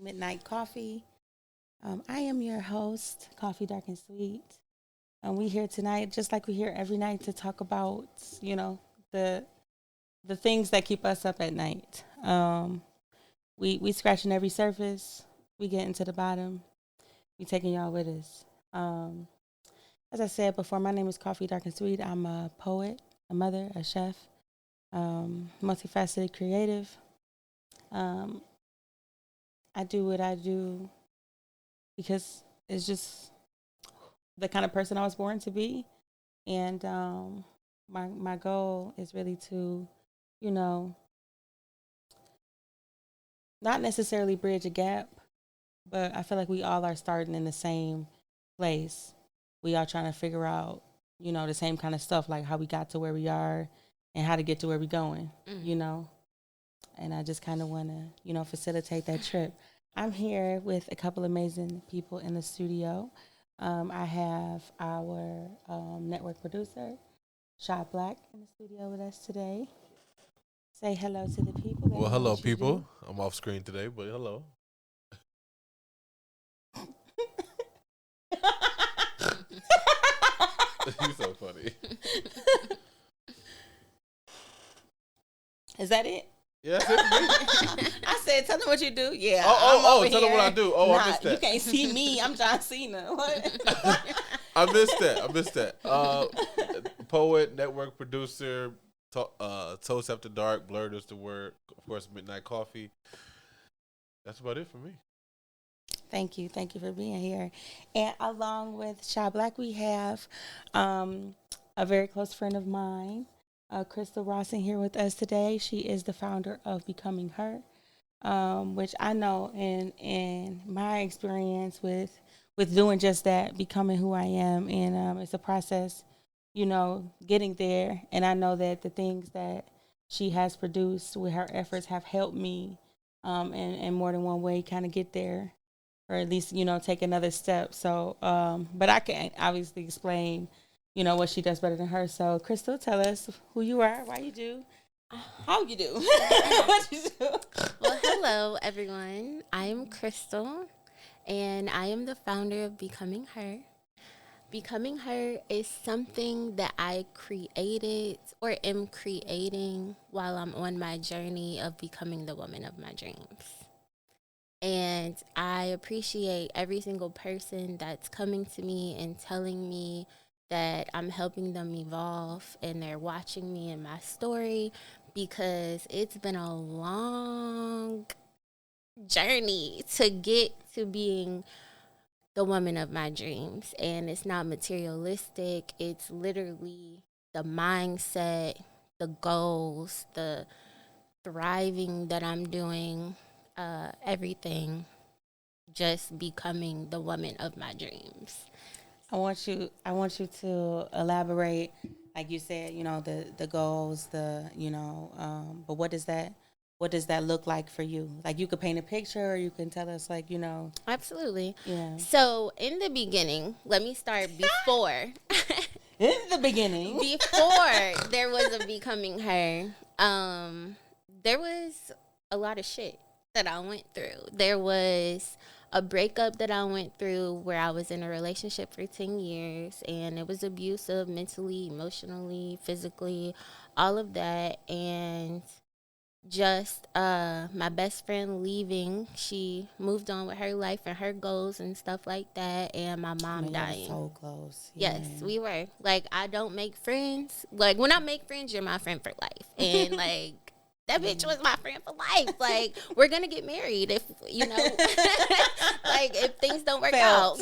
Midnight Coffee. I am your host, Koffee Dark N Sweet. We here tonight, just like we here every night, to talk about, the the things that keep us up at night. We scratching every surface. We getting to the bottom. We taking y'all with us. As I said before, my name is Koffee Dark N Sweet. I'm a poet, a mother, a chef, multifaceted creative. Um, I do what I do because it's just the kind of person I was born to be. And my goal is really to, you know, not necessarily bridge a gap, but I feel like we all are starting in the same place. We all trying to figure out, the same kind of stuff, like how we got to where we are and how to get to where we going, And I just kind of want to, facilitate that trip. I'm here with a couple amazing people in the studio. I have our network producer, Shah Blacq, in the studio with us today. Say hello to the people. Well, hello, people. I'm off screen today, but hello. You're so funny. Is that it? Yeah, that's it. I said, tell them what you do. Yeah. Tell them what I do. Oh, I missed that. You can't see me. I'm John Cena. What? I missed that. Poet, network producer, Toast After Dark, Blurred is the word. Of course, Midnight Coffee. That's about it for me. Thank you for being here. And along with Shah Blacq, we have a very close friend of mine, Krystal Rawson, here with us today. She is the founder of Becoming Her, which I know in my experience with doing just that, becoming who I am, and it's a process, getting there. And I know that the things that she has produced with her efforts have helped me in more than one way kind of get there, or at least, take another step. So, but I can't obviously explain, what she does better than her. So, Krystal, tell us who you are, why you do, how you do, what you do. Well, hello, everyone. I'm Krystal, and I am the founder of Becoming Her. Becoming Her is something that I created or am creating while I'm on my journey of becoming the woman of my dreams. And I appreciate every single person that's coming to me and telling me that I'm helping them evolve and they're watching me in my story, because it's been a long journey to get to being the woman of my dreams. And it's not materialistic. It's literally the mindset, the goals, the thriving that I'm doing, everything, just becoming the woman of my dreams. I want you to elaborate, like you said, the goals, but what does that look like for you? Like, you could paint a picture, or you can tell us, like, Absolutely. Yeah. So in the beginning, let me start before. In the beginning. Before there was a Becoming Her, there was a lot of shit that I went through. There was a breakup that I went through where I was in a relationship for 10 years, and it was abusive mentally, emotionally, physically, all of that. And just my best friend leaving, she moved on with her life and her goals and stuff like that, and my mom dying. So close. Yeah. Yes, we were. Like, I don't make friends. Like, when I make friends, you're my friend for life. And like, that bitch was my friend for life. Like, we're going to get married if, like, if things don't work out,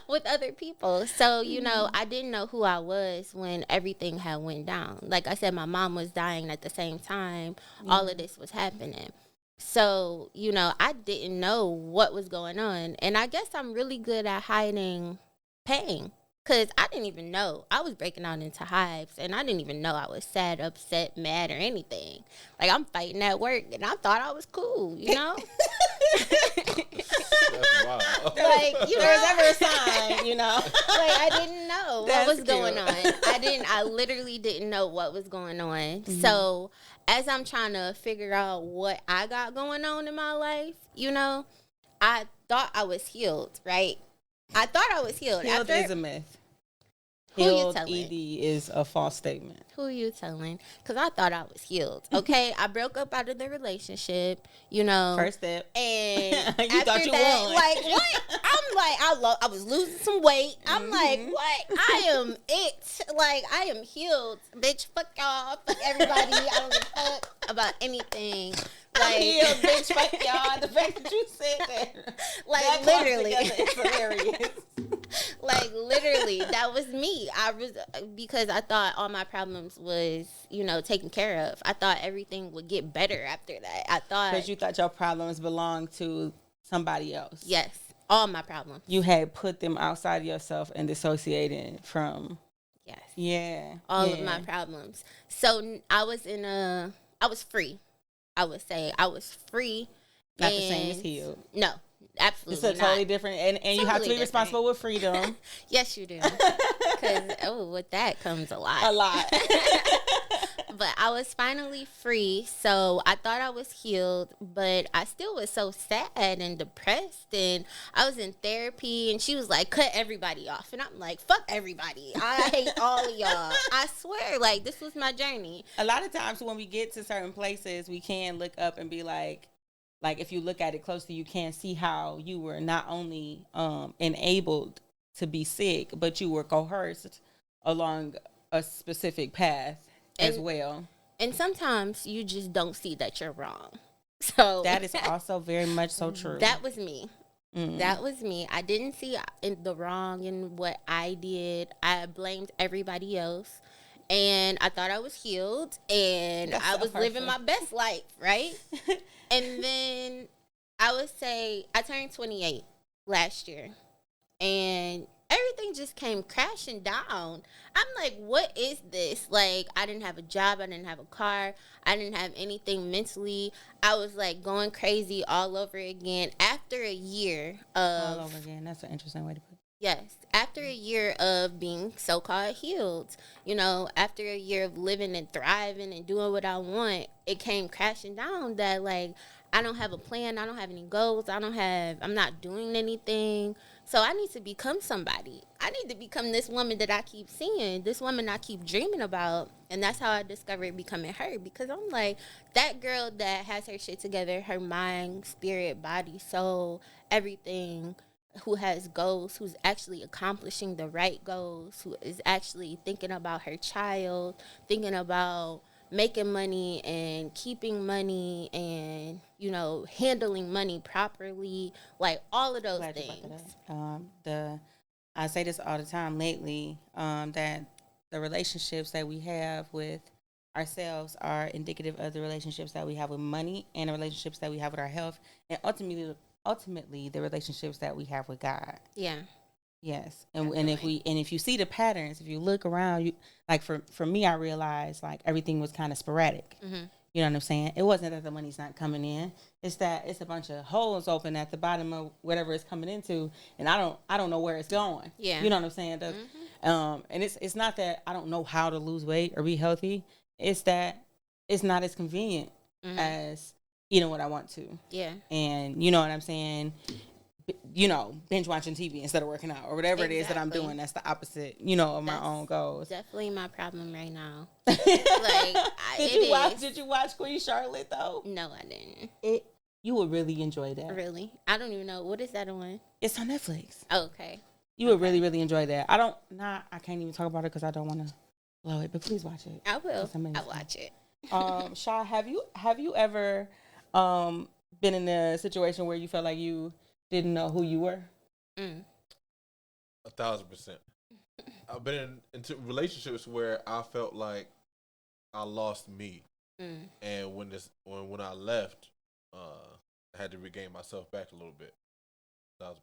with other people. So, I didn't know who I was when everything had went down. Like I said, my mom was dying at the same time. All of this was happening. So, I didn't know what was going on. And I guess I'm really good at hiding pain. Because I didn't even know. I was breaking out into hives, and I didn't even know I was sad, upset, mad, or anything. Like, I'm fighting at work, and I thought I was cool, That's wild. Like, there's ever a sign, Like, I didn't know what was going on. I literally didn't know what was going on. Mm-hmm. So, as I'm trying to figure out what I got going on in my life, I thought I was healed, right? I thought I was healed. Healed is a myth. Who you Healed telling? ED is a false statement. Who you telling? Because I thought I was healed. Okay, I broke up out of the relationship, First step. And You after thought you that, won. like, what? I'm like, I was losing some weight. I'm like, what? I am it. Like, I am healed. Bitch, fuck y'all. Fuck everybody. I don't give a fuck about anything. Like, I'm healed, bitch. Fuck y'all. The fact that you said that. Like, that literally. It's hilarious. Like, literally, that was me. Because I thought all my problems was, taken care of. I thought everything would get better after that. I thought. Because you thought your problems belonged to somebody else. Yes, all my problems. You had put them outside of yourself and dissociated from. Yes. Yeah. All of my problems. So I was free. I would say I was free. Not the same as healed. No, absolutely It's a totally different, and you have to be responsible with freedom. Yes, you do. Because with that comes a lot. A lot. But I was finally free, so I thought I was healed, but I still was so sad and depressed, and I was in therapy, and she was like, cut everybody off, and I'm like, fuck everybody. I hate all of y'all. I swear, like, this was my journey. A lot of times when we get to certain places, we can look up and be like if you look at it closely, you can see how you were not only enabled to be sick, but you were coerced along a specific path as well. And sometimes you just don't see that you're wrong. So that is also very much so true. That was me. That was me. I didn't see the wrong in what I did. I blamed everybody else. And I thought I was healed. And I was living my best life, right? And then I would say I turned 28 last year. And everything just came crashing down. I'm like, what is this? Like, I didn't have a job. I didn't have a car. I didn't have anything mentally. I was like going crazy all over again after a year of... All over again. That's an interesting way to put it. Yes. After a year of being so-called healed, after a year of living and thriving and doing what I want, it came crashing down that, like, I don't have a plan. I don't have any goals. I'm not doing anything. So I need to become somebody. I need to become this woman that I keep seeing, this woman I keep dreaming about. And that's how I discovered becoming her, because I'm like, that girl that has her shit together, her mind, spirit, body, soul, everything, who has goals, who's actually accomplishing the right goals, who is actually thinking about her child, thinking about making money and keeping money and, handling money properly, like all of those things. I say this all the time lately, that the relationships that we have with ourselves are indicative of the relationships that we have with money and the relationships that we have with our health, and ultimately the relationships that we have with God. Yeah. Yes. And if you see the patterns, if you look around, you like for me, I realized like everything was kind of sporadic. Mm-hmm. You know what I'm saying? It wasn't that the money's not coming in. It's that it's a bunch of holes open at the bottom of whatever it's coming into, and I don't know where it's going. Yeah. You know what I'm saying? And it's not that I don't know how to lose weight or be healthy. It's that it's not as convenient as eating what I want to. Yeah. And you know what I'm saying? Binge watching TV instead of working out or whatever it is that I'm doing. That's the opposite, of my own goals. Definitely my problem right now. Did you watch Queen Charlotte though? No, I didn't. You would really enjoy that. Really? I don't even know. What is that on? It's on Netflix. Oh, okay. You would really, really enjoy that. I can't even talk about it because I don't want to blow it, but please watch it. I will. I'll watch it. Shah, have you ever been in a situation where you felt like you didn't know who you were? 1,000%. I've been into relationships where I felt like I lost me, and when I left, I had to regain myself back a little bit. 1,000%.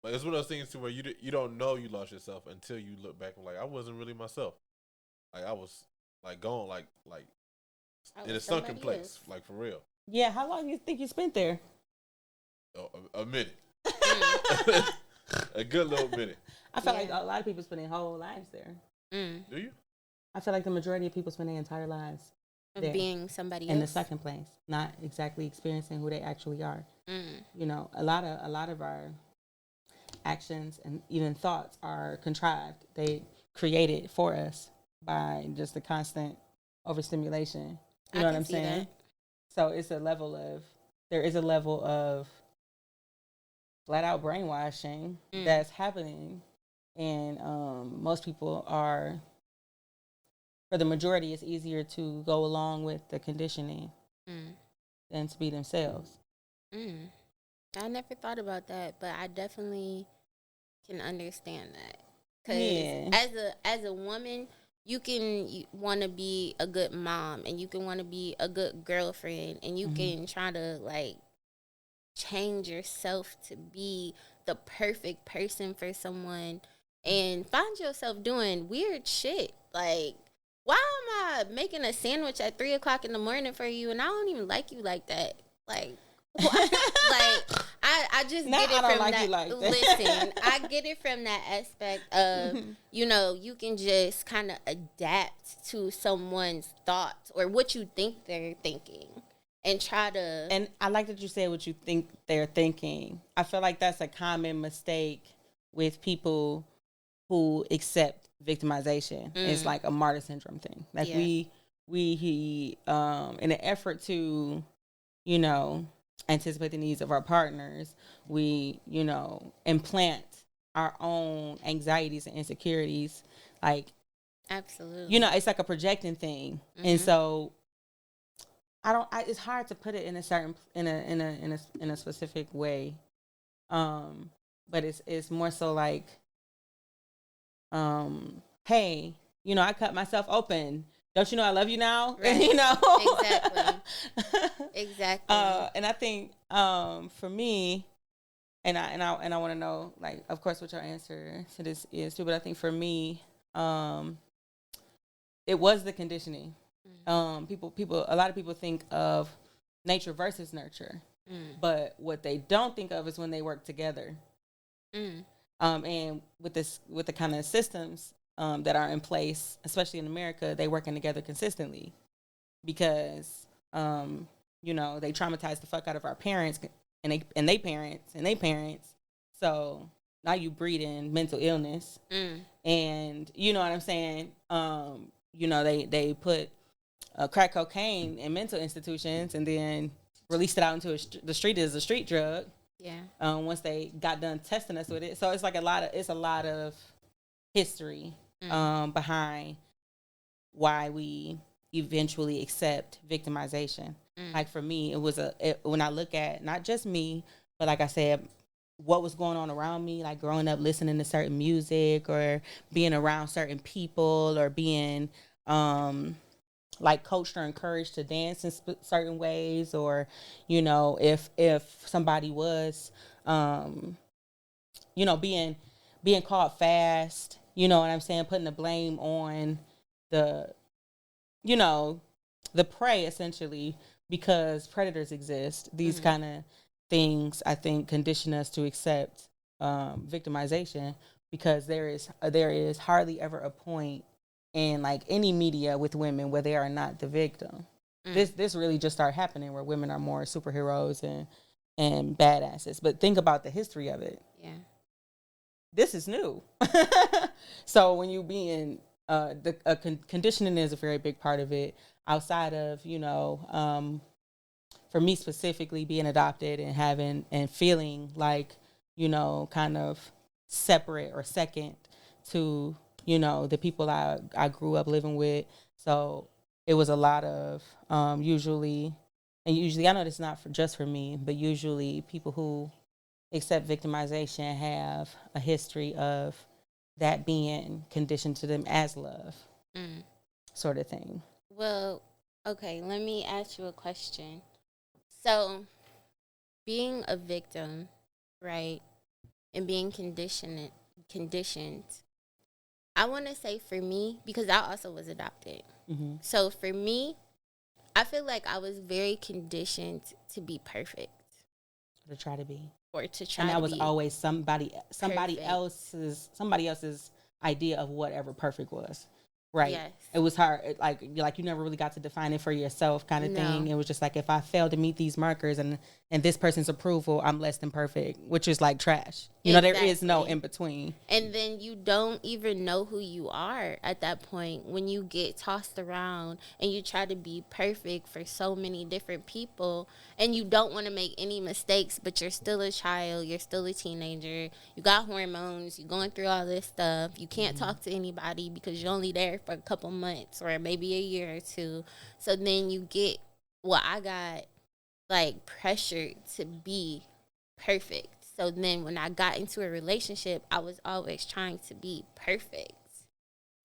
But it's one of those things too where you don't know you lost yourself until you look back and like I wasn't really myself. Like I was like gone, like in a sunken place, like for real. Yeah, how long do you think you spent there? A minute. A good little minute. I feel like a lot of people spend their whole lives there. Do you? I feel like the majority of people spend their entire lives of being somebody in else the second place, not exactly experiencing who they actually are. Mm. You know, a lot of our actions and even thoughts are contrived. They created for us by just the constant overstimulation. You I know what can I'm see saying? that. So there is a level of flat out brainwashing that's happening, and most people are, for the majority, it's easier to go along with the conditioning than to be themselves. I never thought about that, but I definitely can understand that. Because Yeah. as a woman, you can want to be a good mom, and you can want to be a good girlfriend, and you can try to like change yourself to be the perfect person for someone, and find yourself doing weird shit. Like, why am I making a sandwich at 3 o'clock in the morning for you, and I don't even like you like that? Like, like I just Now get it I don't from like that. you like that. Listen, I get it from that aspect of you can just kind of adapt to someone's thoughts or what you think they're thinking, and try to. And I like that you said what you think they're thinking. I feel like that's a common mistake with people who accept victimization. It's like a martyr syndrome thing. Like Yeah. we in an effort to, you know, anticipate the needs of our partners, we, you know, implant our own anxieties and insecurities. Like, Absolutely. you know, it's like a projecting thing. And so it's hard to put it in a certain in a specific way. But it's more so like, hey, you know, I cut myself open. Don't you know I love you now? Right. You know? Exactly. Exactly. And I think for me, and I want to know, like, of course, what your answer to this is too. But I think for me, it was the conditioning. A lot of people think of nature versus nurture, but what they don't think of is when they work together. And with the kind of systems that are in place, especially in America, they working together consistently because you know, they traumatize the fuck out of our parents and they parents. So now you breeding mental illness, and you know what I'm saying. You know, they put crack cocaine in mental institutions and then released it out into the street as a street drug. Yeah. Once they got done testing us with it, so it's like a lot of history behind why we eventually accept victimization. Like for me, when I look at not just me, but like I said, what was going on around me, like growing up listening to certain music or being around certain people or being like coached or encouraged to dance in certain ways, or you know, if somebody was you know, being caught fast, you know what I'm saying, putting the blame on the, you know, the prey essentially, because predators exist. These kind of things, I think, condition us to accept victimization, because there is hardly ever a point in like any media with women where they are not the victim. This really just started happening where women are more superheroes and badasses. But think about the history of it. Yeah. This is new. So when you being conditioning is a very big part of it. Outside of, you know, for me specifically, being adopted and having and feeling like, you know, kind of separate or second to, you know, the people I grew up living with. So it was a lot of usually I know this is not just for me, but usually people who accept victimization have a history of that being conditioned to them as love, sort of thing. Well, okay, let me ask you a question. So, being a victim, right, and being conditioned, I want to say for me, because I also was adopted. So for me, I feel like I was very conditioned to be perfect. To try to be. Or to try and that to was be always somebody perfect. else's idea of whatever perfect was. Right. Yes. It was hard. Like you never really got to define it for yourself, kind of thing. It was just like, if I fail to meet these markers and this person's approval, I'm less than perfect, which is like trash. You know, there is no in between. And then you don't even know who you are at that point when you get tossed around and you try to be perfect for so many different people, and you don't want to make any mistakes, but you're still a child, you're still a teenager, you got hormones, you're going through all this stuff, you can't talk to anybody because you're only there for a couple months or maybe a year or two. So then you get, well, I got like pressured to be perfect. So then when I got into a relationship, I was always trying to be perfect.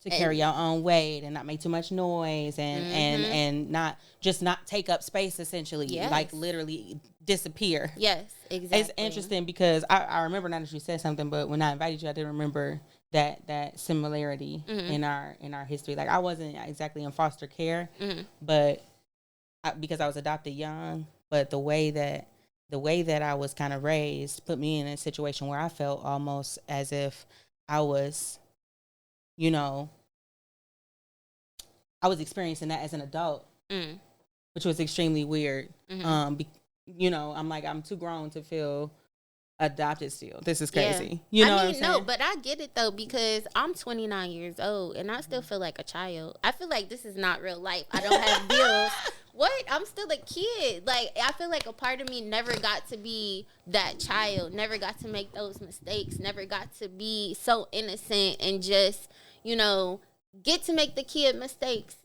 To carry your own weight and not make too much noise and not take up space, essentially. Yes. Like literally disappear. Yes, exactly. It's interesting because I remember, now that you said something, but when I invited you, I didn't remember that similarity in our history. Like, I wasn't exactly in foster care, but because I was adopted young, but the way that I was kind of raised put me in a situation where I felt almost as if I was, you know, I was experiencing that as an adult, which was extremely weird. You know, I'm like, I'm too grown to feel adopted still. This is crazy. Yeah. You know what I'm saying? No, but I get it though, because I'm 29 years old and I still feel like a child. I feel like this is not real life. I don't have bills. What? I'm still a kid. Like, I feel like a part of me never got to be that child, never got to make those mistakes, never got to be so innocent and just, you know, get to make the kid mistakes.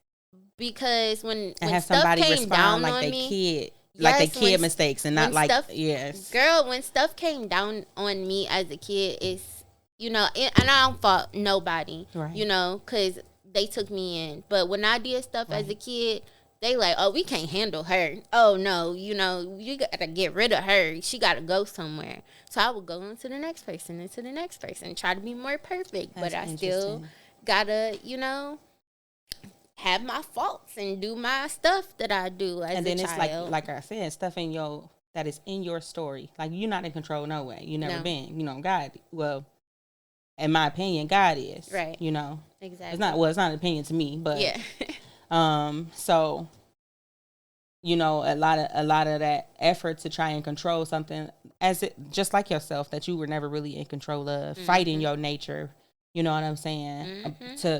Because when stuff came down like on they me, kid, like they kid mistakes and not like stuff, yes. Girl, when stuff came down on me as a kid, it's, you know, and I don't fault nobody, right. You know, because they took me in. But when I did stuff as a kid, they like, oh, we can't handle her. Oh, no, you know, you got to get rid of her. She got to go somewhere. So I would go into the next person, try to be more perfect. But I still got to, you know, have my faults and do my stuff that I do as a child. And then it's like I said, stuff that is in your story. Like, you're not in control no way. You never been. You know, God, well, in my opinion, God is. Right. You know. Exactly. It's not an opinion to me, but yeah. So, you know, a lot of that effort to try and control something, just like yourself, that you were never really in control of, fighting your nature. You know what I'm saying?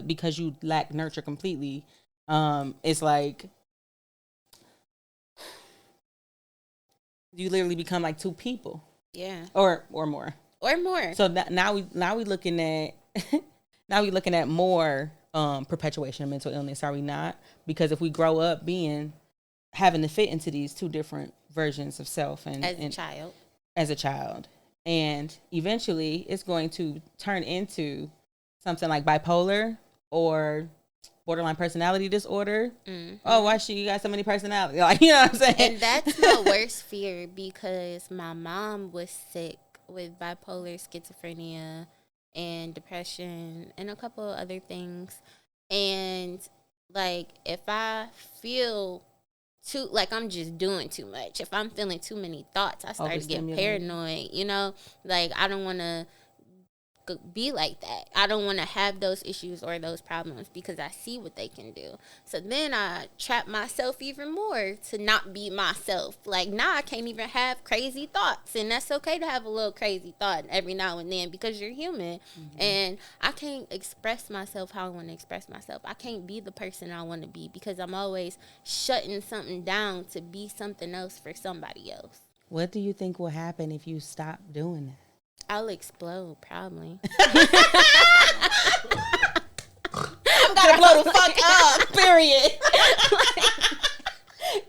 Because you lack nurture completely. It's like you literally become like two people. Yeah. Or more. So now we looking at more perpetuation of mental illness, are we not? Because if we grow up having to fit into these two different versions of self as a child, and eventually it's going to turn into something like bipolar or borderline personality disorder. Oh, why you got so many personalities? Like, you know what I'm saying? And that's my worst fear, because my mom was sick with bipolar, schizophrenia, and depression, and a couple of other things. And like, if I feel like I'm just doing too much, if I'm feeling too many thoughts, I start to get paranoid. You know, like, I don't want to be like that. I don't want to have those issues or those problems because I see what they can do. So then I trap myself even more to not be myself. Like, now I can't even have crazy thoughts, and that's okay to have a little crazy thought every now and then because you're human. And I can't express myself how I want to express myself. I can't be the person I want to be because I'm always shutting something down to be something else for somebody else. What do you think will happen if you stop doing that? I'll explode, probably. I'm gonna blow the fuck up, period.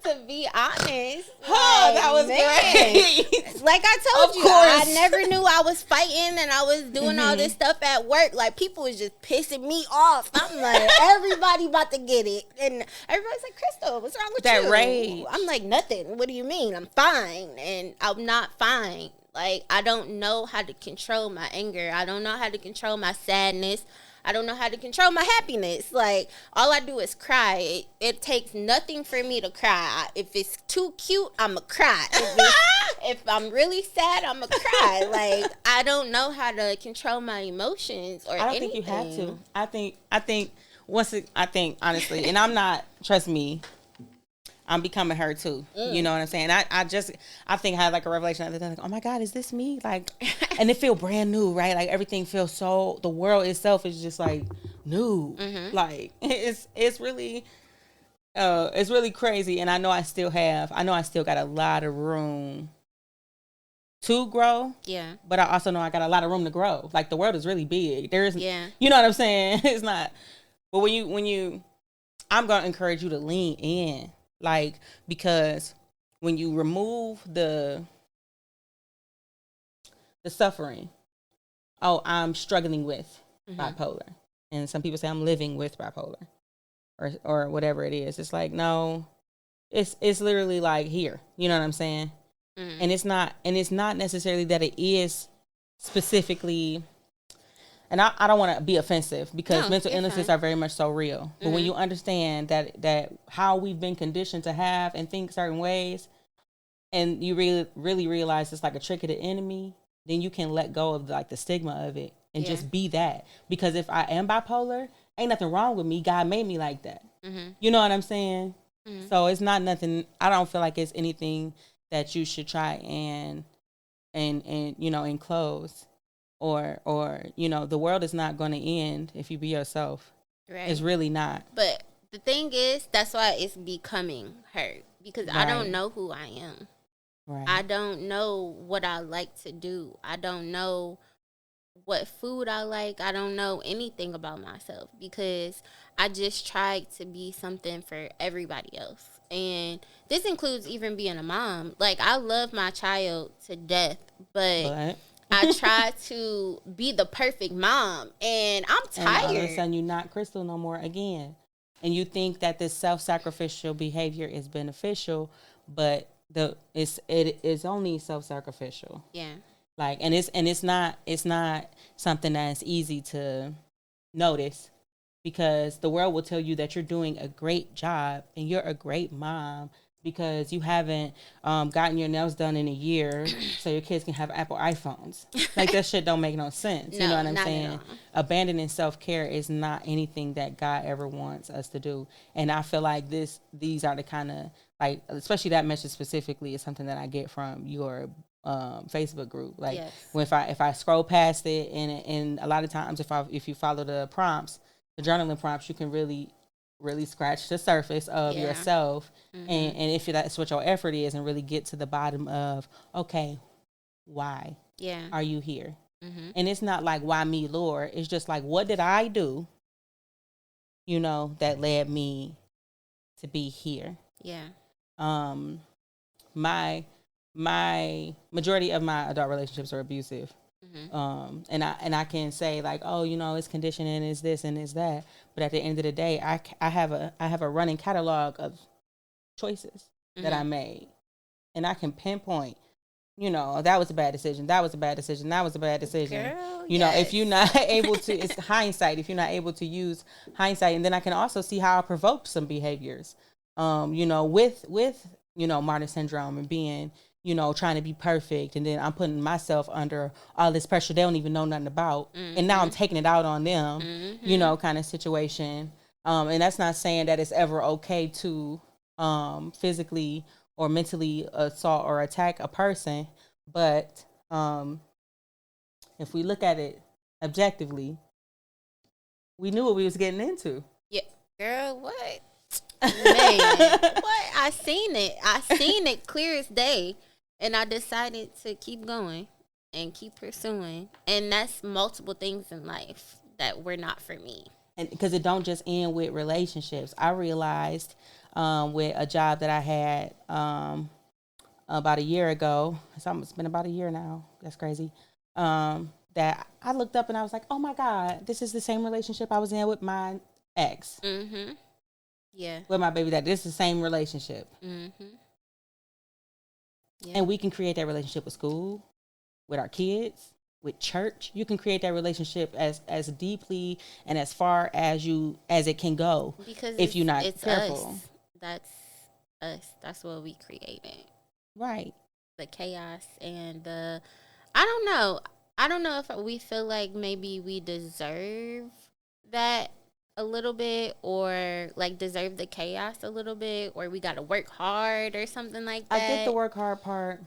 To be honest. Oh, that was great. Like I told you, I never knew I was fighting and I was doing all this stuff at work. Like, people was just pissing me off. I'm like, everybody about to get it. And everybody's like, Krystal, what's wrong with you? That rage. I'm like, nothing. What do you mean? I'm fine. And I'm not fine. Like, I don't know how to control my anger. I don't know how to control my sadness. I don't know how to control my happiness. Like, all I do is cry. It takes nothing for me to cry. If it's too cute, I'ma cry. If I'm really sad, I'ma cry. Like, I don't know how to control my emotions or anything. I don't think you have to. I think I think honestly, and I'm not. Trust me, I'm becoming her too. You know what I'm saying? I think I had like a revelation the other day, like, oh my God, is this me? Like, and it feel brand new, right? Like everything feels so. The world itself is just like new. Like it's really crazy. And I know I still got a lot of room to grow. Yeah. But I also know I got a lot of room to grow. Like the world is really big. There is, Yeah. you know what I'm saying? It's not. But I'm gonna encourage you to lean in, like because when you remove the suffering, oh, I'm struggling with bipolar, and some people say I'm living with bipolar, or whatever it is. It's like no, it's literally like here. You know what I'm saying? And it's not necessarily that it is specifically, and I don't want to be offensive because No, mental you're illnesses fine. are very much so real. But when you understand that how we've been conditioned to have and think certain ways, and you really realize it's like a trick of the enemy, then you can let go of like the stigma of it and Yeah. just be that. Because if I am bipolar, ain't nothing wrong with me. God made me like that. You know what I'm saying? So it's not nothing. I don't feel like it's anything that you should try and enclose, or the world is not going to end if you be yourself. Right. It's really not. But the thing is, that's why it's becoming her, because I don't Right. know who I am. Right. I don't know what I like to do. I don't know what food I like. I don't know anything about myself because I just tried to be something for everybody else. And this includes even being a mom. Like, I love my child to death, but I try to be the perfect mom, and I'm tired. And all of a sudden, you're not Krystal no more again. And you think that this self-sacrificial behavior is beneficial, but it is only self-sacrificial. Yeah. Like, and it's not something that's easy to notice, because the world will tell you that you're doing a great job and you're a great mom because you haven't gotten your nails done in a year so your kids can have Apple iPhones. Like, that shit don't make no sense. No, you know what I'm not saying? at all. Abandoning self-care is not anything that God ever wants us to do. And I feel like these are the kind of, like, especially that message specifically is something that I get from your Facebook group. Like, Yes. when if I scroll past it, and a lot of times if you follow the prompts, the journaling prompts, you can really scratch the surface of yourself, and if that's what your effort is, and really get to the bottom of, okay, why are you here? And it's not like, why me, Lord? It's just like, what did I do, that led me to be here? Yeah. My majority of my adult relationships are abusive. And I can say, like, oh, it's conditioning, it's this and it's that, but at the end of the day, I have a running catalog of choices that I made, and I can pinpoint, that was a bad decision, that was a bad decision, that was a bad decision. Girl, If you're not able to, it's hindsight, if you're not able to use hindsight. And then I can also see how I provoked some behaviors, with Martyr syndrome, and being, trying to be perfect, and then I'm putting myself under all this pressure they don't even know nothing about, and now I'm taking it out on them, kind of situation. And that's not saying that it's ever okay to physically or mentally assault or attack a person, but if we look at it objectively, we knew what we was getting into. Yeah. Girl, what? Man, what? I seen it clear as day, and I decided to keep going and keep pursuing. And that's multiple things in life that were not for me. And because it don't just end with relationships. I realized with a job that I had about a year ago. It's been about a year now. That's crazy. That I looked up and I was like, oh my God, this is the same relationship I was in with my ex. Yeah. With my baby dad. This is the same relationship. Yeah. And we can create that relationship with school, with our kids, with church. You can create that relationship as deeply and as far as it can go, because if you're not it's careful. Us. That's us. That's what we created. Right. The chaos and I don't know. I don't know if we feel like maybe we deserve that a little bit, or like deserve the chaos a little bit, or we got to work hard or something like that. I get the work hard part.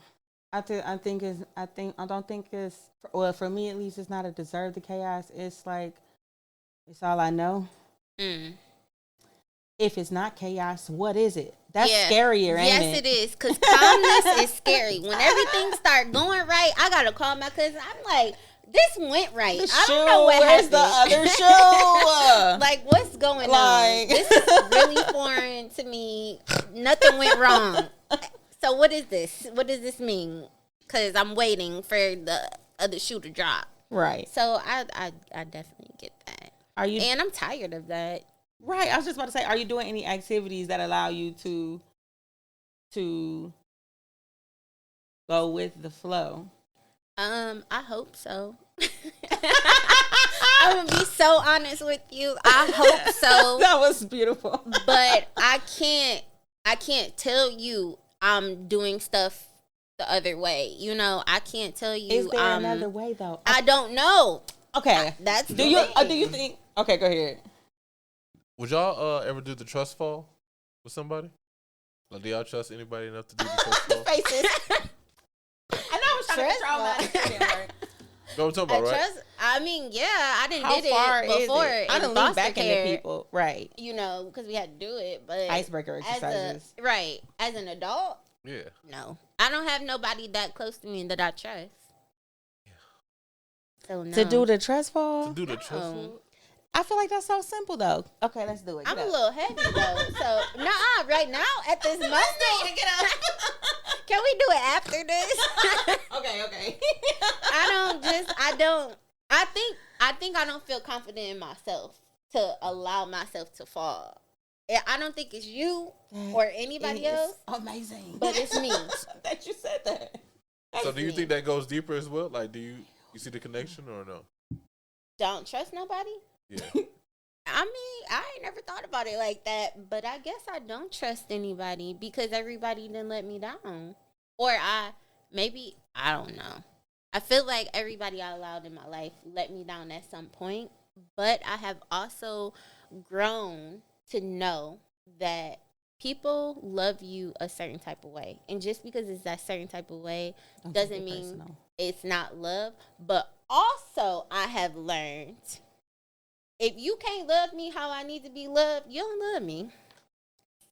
I don't think it's, well, for me at least, it's not a deserve the chaos. It's like, it's all I know. Mm. If it's not chaos, what is it? That's Yeah. scarier, ain't Yes, it? it is. Because calmness is scary. When everything start going right, I got to call my cousin. I'm like, this went right. The I don't know what where's happened. the other shoe? Like, what's going on? This is really foreign to me. Nothing went wrong. So what is this? What does this mean? Because I'm waiting for the other shoe to drop. Right. So I definitely get that. And I'm tired of that. Right. I was just about to say, are you doing any activities that allow you to go with the flow? I hope so. I'm gonna be so honest with you. I hope so. That was beautiful. But I can't tell you I'm doing stuff the other way. You know, I can't tell you. Is there another way though? I don't know. Okay. That's do you think? Okay, go ahead. Would y'all ever do the trust fall with somebody? Like, do y'all trust anybody enough to do the trust fall? Faces. I know I was trying to control my understanding. Know what I'm talking about, right? I mean, yeah, I didn't How did far it is before. it? I done leaned back into people, right? You know, because we had to do it, but Icebreaker exercises, right? As an adult, Yeah. no, I don't have nobody that close to me that I trust. So no. To do the trust fall. To do the trust fall. I feel like that's so simple though. Okay, let's do it. I'm a little heavy though, so right now at this moment. Can we do it after this? Okay. I think I don't feel confident in myself to allow myself to fall. I don't think it's you or anybody else. Amazing. But it's me. That you said that. So do you think that goes deeper as well? Like, do you see the connection or no? Don't trust nobody? Yeah. I mean, I ain't never thought about it like that, but I guess I don't trust anybody because everybody didn't let me down. Or I don't know. I feel like everybody I allowed in my life let me down at some point, but I have also grown to know that people love you a certain type of way. And just because it's that certain type of way doesn't mean it's not love. But also, I have learned, if you can't love me how I need to be loved, you don't love me.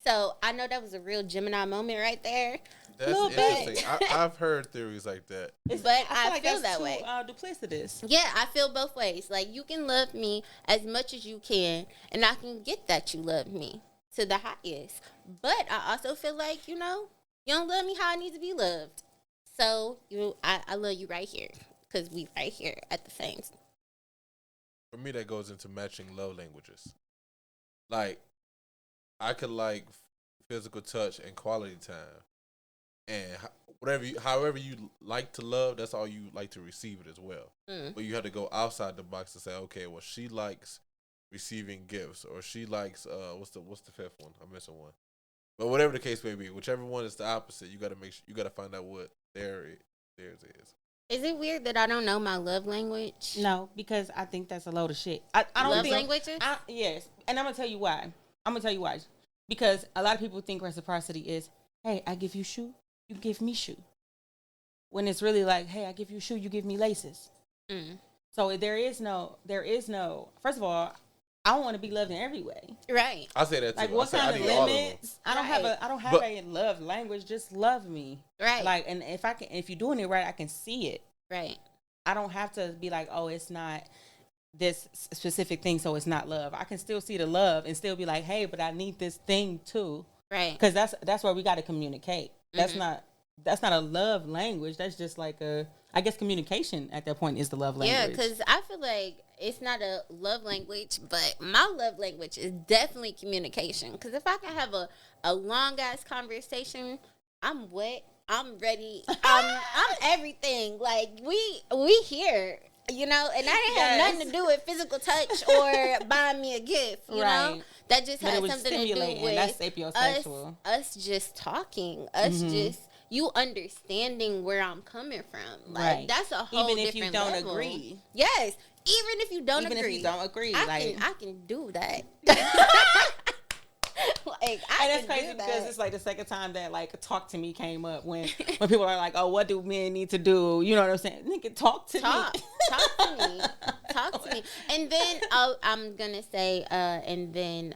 So I know that was a real Gemini moment right there. That's interesting. I've heard theories like that. But I feel that way. Duplicitous. Yeah, I feel both ways. Like, you can love me as much as you can, and I can get that you love me to the highest. But I also feel like, you don't love me how I need to be loved. So I love you right here because we right here at the same time. For me, that goes into matching love languages. Like, I could like physical touch and quality time, and however you like to love, that's all you like to receive it as well. But you have to go outside the box to say, okay, well, she likes receiving gifts, or she likes what's the fifth one? I'm missing one. But whatever the case may be, whichever one is the opposite, you got to you got to find out what theirs is. Is it weird that I don't know my love language? No, because I think that's a load of shit. I don't love think languages. Yes, and I'm gonna tell you why. Because a lot of people think reciprocity is, hey, I give you shoe, you give me shoe. When it's really like, hey, I give you shoe, you give me laces. So there is no. First of all, I don't want to be loved in every way. Right. I say that too. Like, what kind of limits? I don't have a love language. Just love me. Right. Like, and if you're doing it right, I can see it. Right. I don't have to be like, oh, it's not this specific thing, so it's not love. I can still see the love and still be like, hey, but I need this thing too. Right. Because that's where we got to communicate. That's not a love language. That's just like I guess communication at that point is the love language. Yeah, because I feel like it's not a love language, but my love language is definitely communication. Because if I can have a long ass conversation, I'm wet, I'm ready, I'm everything. Like, we here, and that didn't have nothing to do with physical touch or buying me a gift. You know, that just had something to do with that's sapiosexual. us just talking, us just you understanding where I'm coming from. Like Right. that's a whole Even if different you don't level. agree. Yes. Even if you don't Even agree. if you don't agree, I can do that. Like and it's crazy because it's like the second time that like talk to me came up when people are like, oh, what do men need to do? You know what I'm saying? Nigga, talk to me. Talk to me. Talk to me. And then I'm gonna say, and then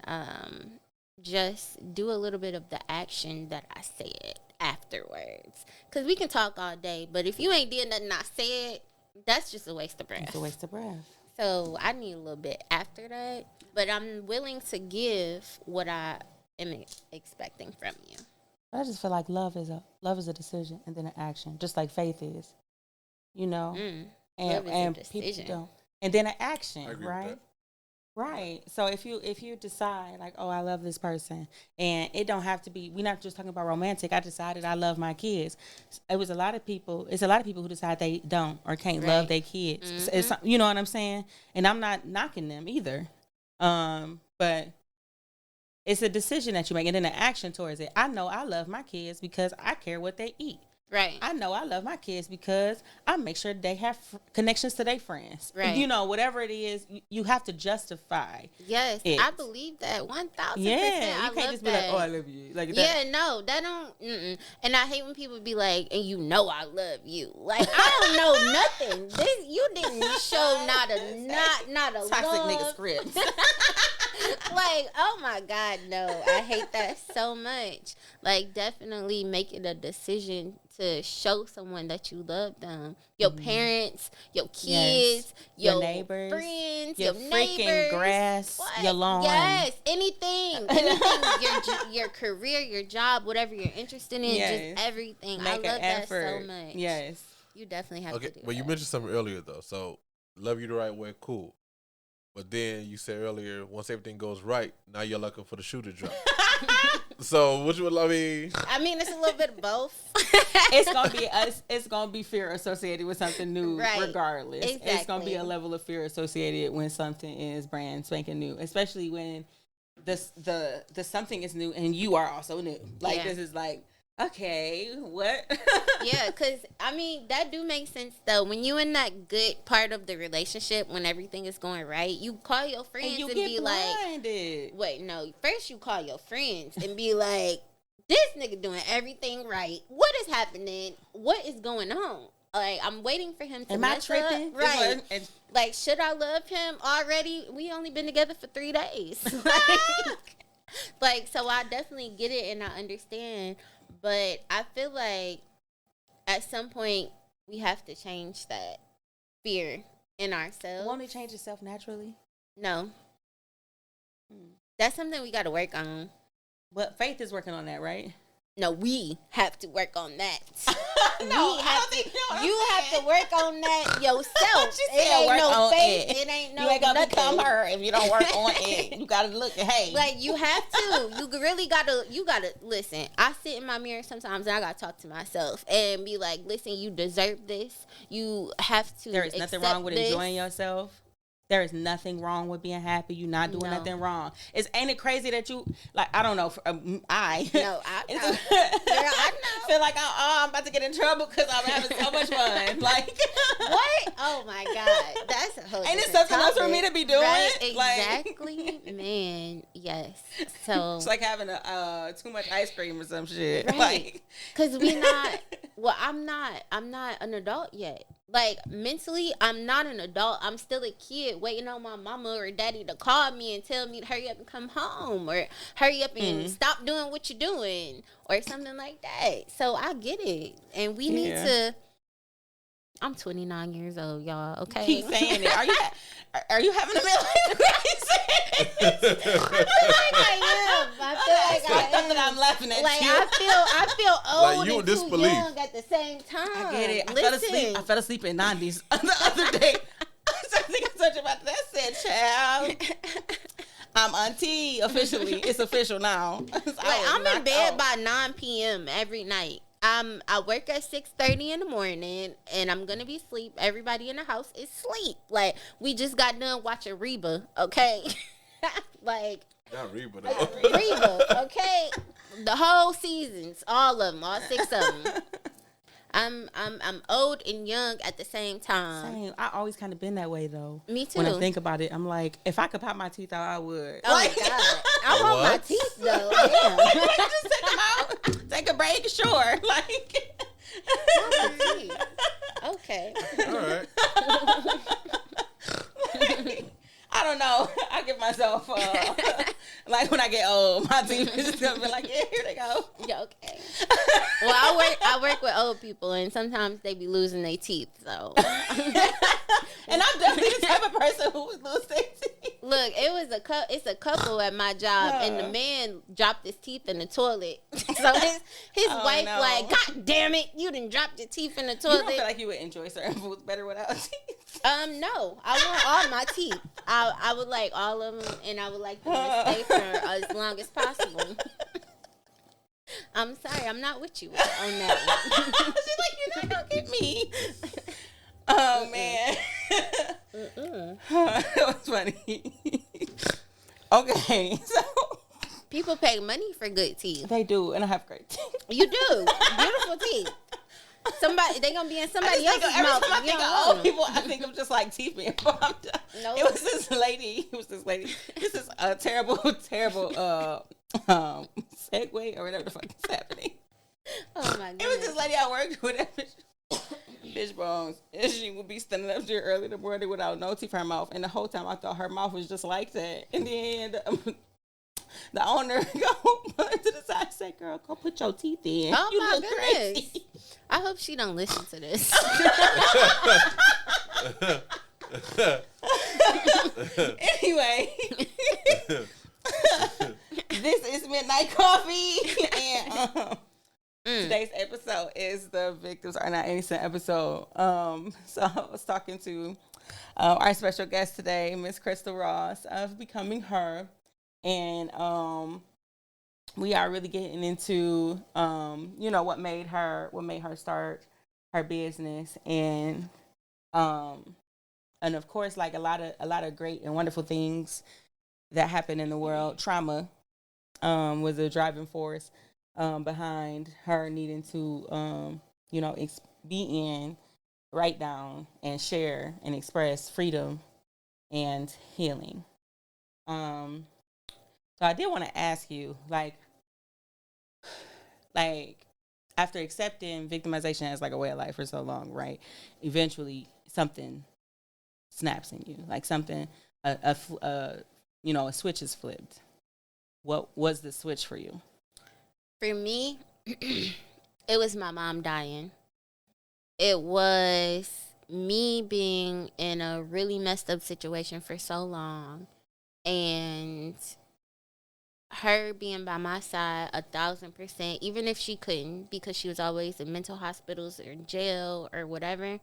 just do a little bit of the action that I said afterwards. Cause we can talk all day, but if you ain't did nothing I said, that's just a waste of breath. It's a waste of breath. So I need a little bit after that, but I'm willing to give what I am expecting from you. I just feel like love is a decision and then an action, just like faith is. You know, Love is a and decision. people don't, and then an I action, agree with right? that. Right. So if you decide like, oh, I love this person, and it don't have to be. We're not just talking about romantic. I decided I love my kids. It was a lot of people. It's a lot of people who decide they don't or can't love their kids. It's, you know what I'm saying? And I'm not knocking them either. But it's a decision that you make, and then an action towards it. I know I love my kids because I care what they eat. Right. I know I love my kids because I make sure they have connections to their friends. Right. You know, whatever it is, you have to justify. Yes, it. I believe that 1,000%. Yeah, you I can't love just be that. like, oh, I love you. Like that. Yeah, no, that don't. And I hate when people be like, and you know I love you. Like I don't know nothing. This you didn't show not a Toxic love. nigga scripts. Like, oh my God, no. I hate that so much. Like, definitely make it a decision to show someone that you love them. Your parents, your kids, your neighbors, friends, your freaking neighbors. grass, What? your lawn. Yes, anything. Your career, your job, whatever you're interested in, just everything. Make I love an that effort. so much. Yes. You definitely have Okay, to do but you that. mentioned something earlier though. So love you the right way, cool. But then you said earlier, once everything goes right, now you're looking for the shoe to drop. So which one? I mean, It's a little bit of both. It's gonna be fear associated with something new, Right. regardless. Exactly. It's gonna be a level of fear associated when something is brand spanking new, especially when the something is new and you are also new. Like this is like, okay, what? Yeah, because, I mean, that do make sense, though. When you in that good part of the relationship, when everything is going right, you call your friends and you and get be blinded. like, wait, no. First, you call your friends and be like, this nigga doing everything right. What is happening? What is going on? Like, I'm waiting for him to Am I mess tripping? up. Right. Like, should I love him already? We only been together for 3 days. Like, so I definitely get it and I understand. But I feel like at some point we have to change that fear in ourselves. Won't it change itself naturally? No. That's something we got to work on. But Faith is working on that, right? No, we have to work on that. No, You have to work on that yourself. She It said ain't work no on faith. it. It ain't no You ain't gonna nothing. become her if you don't work on it. You gotta look. Hey, Like, you have to. You really gotta. You gotta listen. I sit in my mirror sometimes and I gotta talk to myself and be like, "Listen, you deserve this. You have to." there is nothing wrong with enjoying yourself. There is nothing wrong with being happy. You're not doing nothing wrong. Ain't it crazy that you like? I don't know. No, I know. I feel like I'm about to get in trouble because I'm having so much fun. Like what? Oh my God, that's a whole. Ain't it something else for me to be doing? Right? Like, Exactly, man. Yes. So it's like having too much ice cream or some shit. right. Like, Cause we not. Well, I'm not an adult yet. Like, mentally, I'm not an adult. I'm still a kid waiting on my mama or daddy to call me and tell me to hurry up and come home or hurry up and stop doing what you're doing or something like that. So I get it. And we need to. I'm 29 years old, y'all. Okay. Keep saying it. Are you having a midlife crisis? I feel like I am. I'm laughing at Like, you. I feel old Like, you in and too disbelief. young at the same time. I get it. Listen. I fell asleep in 90s the other day. I think I talked about that. I said, child, I'm auntie officially. It's official now. Like, I'm in bed by 9 p.m. every night. I work at 6:30 in the morning, and I'm gonna be asleep. Everybody in the house is asleep. Like, we just got done watching Reba, okay? Like, not Reba though. Reba, okay? The whole seasons, all of them, all 6 of them. I'm old and young at the same time. Same. I always kind of been that way though. Me too. When I think about it, I'm like, if I could pop my teeth out, I would. Oh my god, I want my teeth though. Damn. Just take them out, take a break, sure. Like, okay. All right. I don't know. I give myself like when I get old, my teeth is just gonna be like, yeah, here they go. Yeah, okay. Well, I work with old people, and sometimes they be losing their teeth. So, and I'm definitely the type of person who would lose their teeth. Look, it's a couple at my job, and the man dropped his teeth in the toilet. So his wife like, God damn it, you done dropped your teeth in the toilet. You don't feel like you would enjoy certain foods better without teeth? No, I want all my teeth. I would like all of them, and I would like them to stay for as long as possible. I'm sorry, I'm not with you on that one. She's like, you're not gonna get me. Oh man, that was funny. Okay, so people pay money for good teeth. they do, and I have great teeth. You do, beautiful teeth. They gonna be in somebody else's every mouth. time I think of old people, I think of just like teeth being popped. Nope. It was this lady. This is a terrible segue or whatever the fuck is happening. Oh my god. It was this lady I worked with. Bitch bones. And she would be standing up there early in the morning without no teeth in her mouth. And the whole time I thought her mouth was just like that. And then the owner go put to the side and say, girl, go put your teeth in. Oh you my look goodness. crazy. I hope she don't listen to this. Anyway. This is Midnight Coffee. And today's episode is the Victims Are Not Innocent episode. So I was talking to our special guest today, Miss Krystal Ross of Becoming Her. And we are really getting into what made her start her business, and of course, like a lot of great and wonderful things that happen in the world. Trauma was a driving force behind her needing to be in, write down, and share and express freedom and healing. So I did want to ask you, like after accepting victimization as like a way of life for so long, right? Eventually, something snaps in you, like something, a switch is flipped. What was the switch for you? For me, it was my mom dying. It was me being in a really messed up situation for so long, and her being by my side 1,000%, even if she couldn't, because she was always in mental hospitals or in jail or whatever.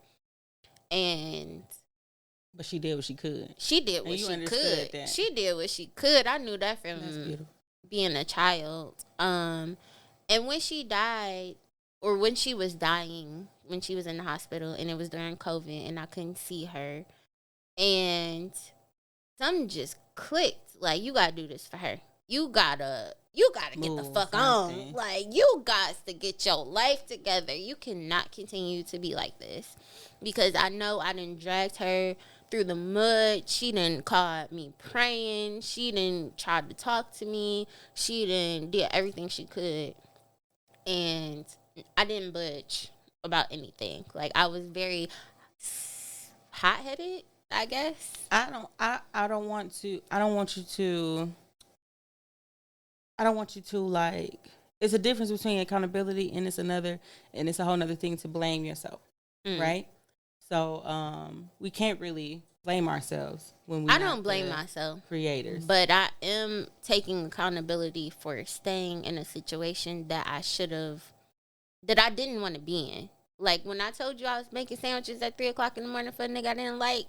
But she did what she could. She did what she could. That. She did what she could. I knew that from being a child. And when she died, or when she was dying, when she was in the hospital, and it was during COVID, and I couldn't see her, and something just clicked. Like, you gotta do this for her. You gotta get the fuck on. Like, you got to get your life together. You cannot continue to be like this, because I know I done dragged her through the mud. She done called me praying. She done tried to talk to me. She done did everything she could, and I didn't budge about anything. Like, I was very hot-headed, I guess. I don't want you to like, it's a difference between accountability and it's a whole nother thing to blame yourself. Right? So we can't really blame ourselves when I don't blame myself. Creators. But I am taking accountability for staying in a situation that I didn't want to be in. Like, when I told you I was making sandwiches at 3:00 in the morning for a nigga I didn't like,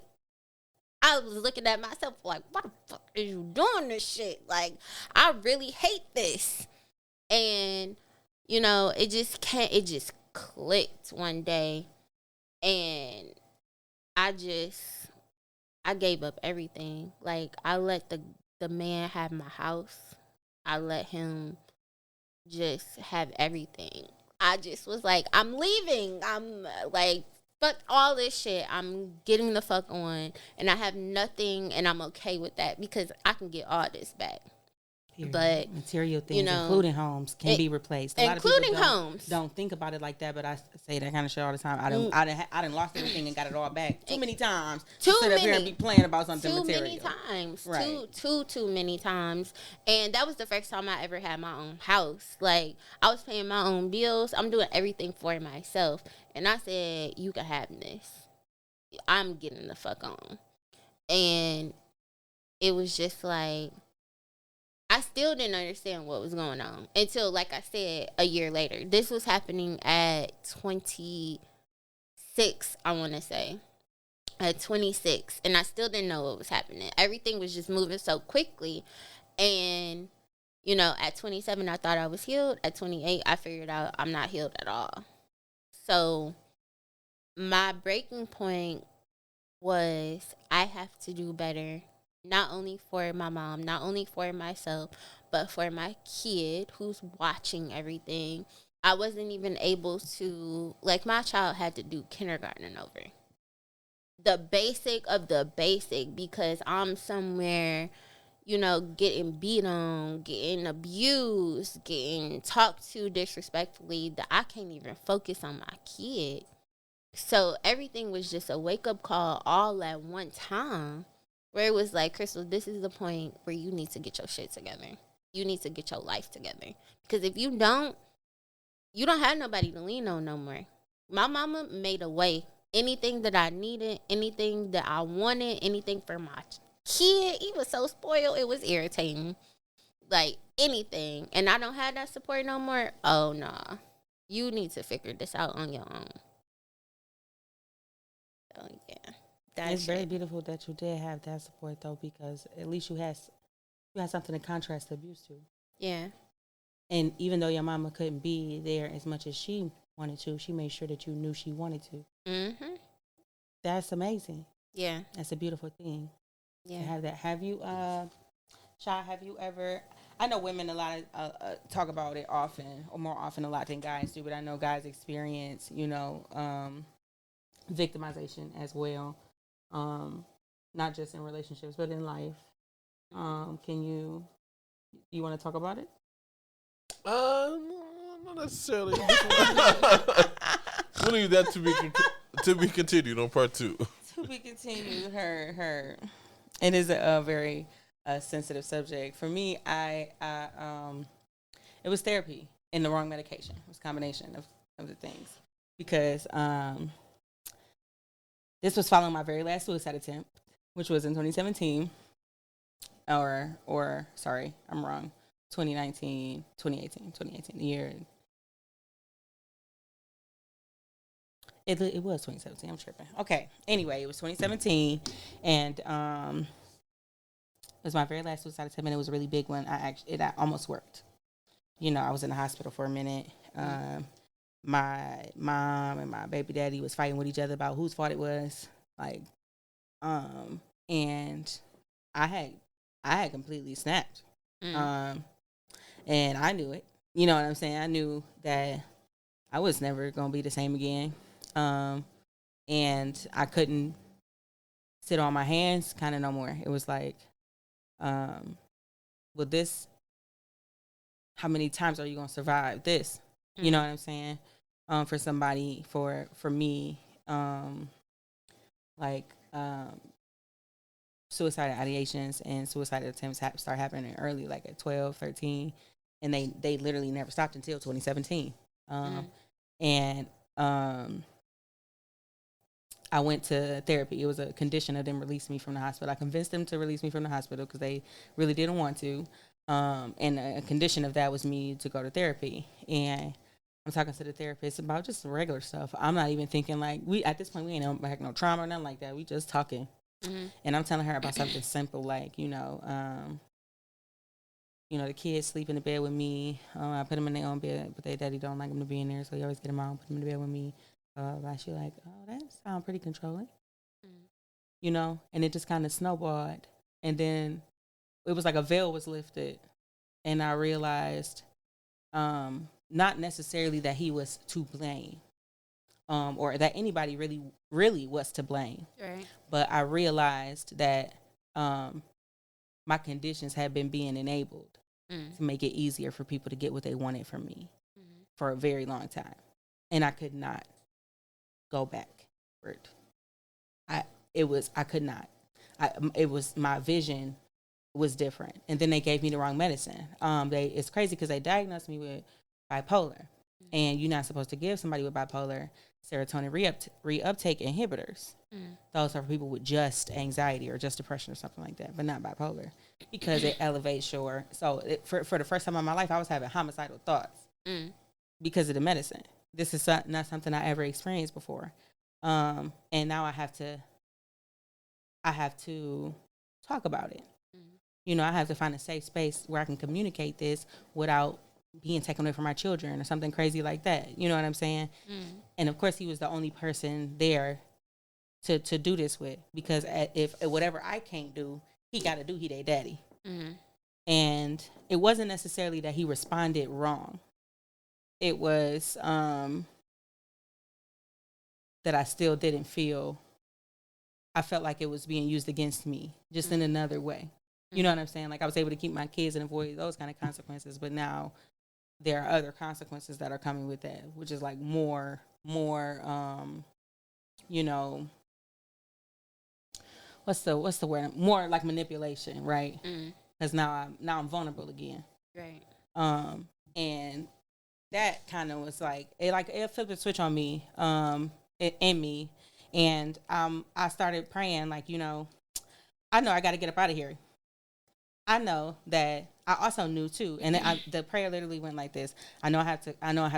I was looking at myself like, why the fuck are you doing this shit? Like, I really hate this. And, it just clicked one day. And I gave up everything. Like, I let the man have my house. I let him just have everything. I just was like, I'm leaving. I'm like, fuck all this shit. I'm getting the fuck on, and I have nothing, and I'm okay with that because I can get all this back. But material you things, know, including homes, can be replaced. A lot of people including homes. don't think about it like that, but I say that kind of shit all the time. I done lost everything and got it all back too many times. Too to sit many. Up here and be playing about something Too material. many times. Right. Too many times. And that was the first time I ever had my own house. Like, I was paying my own bills. I'm doing everything for myself. And I said, you can have this. I'm getting the fuck on. And it was just like, I still didn't understand what was going on until, like I said, a year later. This was happening at 26, I want to say. At 26, and I still didn't know what was happening. Everything was just moving so quickly. And, at 27, I thought I was healed. At 28, I figured out I'm not healed at all. So my breaking point was I have to do better, not only for my mom, not only for myself, but for my kid who's watching everything. I wasn't even able to, like, my child had to do kindergarten over. The basic of the basic, because I'm somewhere, getting beat on, getting abused, getting talked to disrespectfully, that I can't even focus on my kid. So everything was just a wake up call all at one time, where it was like, Krystal, this is the point where you need to get your shit together. You need to get your life together. Because if you don't have nobody to lean on no more. My mama made a way. Anything that I needed, anything that I wanted, anything for my kid, he was so spoiled, it was irritating. Like, anything. And I don't have that support no more. Oh, nah. You need to figure this out on your own. So, yeah. It's very beautiful that you did have that support, though, because at least you had something to contrast the abuse to. Yeah. And even though your mama couldn't be there as much as she wanted to, she made sure that you knew she wanted to. Mm-hmm. That's amazing. Yeah. That's a beautiful thing. Yeah. To have that. Have you, Shah, have you ever, I know women a lot talk about it often, or more often a lot than guys do, but I know guys experience, victimization as well. Not just in relationships, but in life. Can you want to talk about it? Not necessarily. We'll leave that to be continued on part 2. To be continued. Her. It is a very sensitive subject for me. It was therapy and the wrong medication. It was a combination of the things because this was following my very last suicide attempt, which was in 2017. Or sorry, I'm wrong. 2018, the year. It was 2017. I'm tripping. Okay. Anyway, it was 2017, and it was my very last suicide attempt, and it was a really big one. It almost worked. I was in the hospital for a minute. My mom and my baby daddy was fighting with each other about whose fault it was. And I had completely snapped. And I knew it. You know what I'm saying? I knew that I was never going to be the same again. And I couldn't sit on my hands kind of no more. It was like, with this, how many times are you going to survive this? You know what I'm saying? For somebody, for me, suicide ideations and suicide attempts start happening early, like at 12, 13. And they literally never stopped until 2017. And I went to therapy. It was a condition of them releasing me from the hospital. I convinced them to release me from the hospital because they really didn't want to. And a condition of that was me to go to therapy. And I'm talking to the therapist about just regular stuff. I'm not even thinking at this point, we ain't no trauma or nothing like that. We just talking. And I'm telling her about something simple like, the kids sleep in the bed with me. I put them in their own bed, but their daddy don't like them to be in there, so he always get them out, put them in the bed with me. She like, oh, that sounds pretty controlling. And it just kind of snowballed. And then it was like a veil was lifted, and I realized not necessarily that he was to blame, or that anybody really was to blame. Right. But I realized that my conditions had been being enabled to make it easier for people to get what they wanted from me for a very long time. And I could not go backward. I could not. My vision was different. And then they gave me the wrong medicine. It's crazy because they diagnosed me with bipolar. And you're not supposed to give somebody with bipolar serotonin reuptake inhibitors. Those are for people with just anxiety or just depression or something like that, but not bipolar, because it elevates your. So for the first time in my life, I was having homicidal thoughts because of the medicine. This is not something I ever experienced before, and now I have to talk about it. You know, I have to find a safe space where I can communicate this without being taken away from my children or something crazy like that. You know what I'm saying? And of course, he was the only person there to do this with, because if whatever I can't do, he got to do. He their daddy. And it wasn't necessarily that he responded wrong. It was that I still didn't feel. I felt like it was being used against me, just in another way. You know what I'm saying? Like, I was able to keep my kids and avoid those kind of consequences, but now there are other consequences that are coming with that, which is like more, you know, what's the word? More like manipulation, right? Because now I'm vulnerable again, right? And that kind of was like it flipped a switch on me, in me, and I started praying, like, you know I got to get up out of here. I know that I also knew too, and the prayer literally went like this: I know I have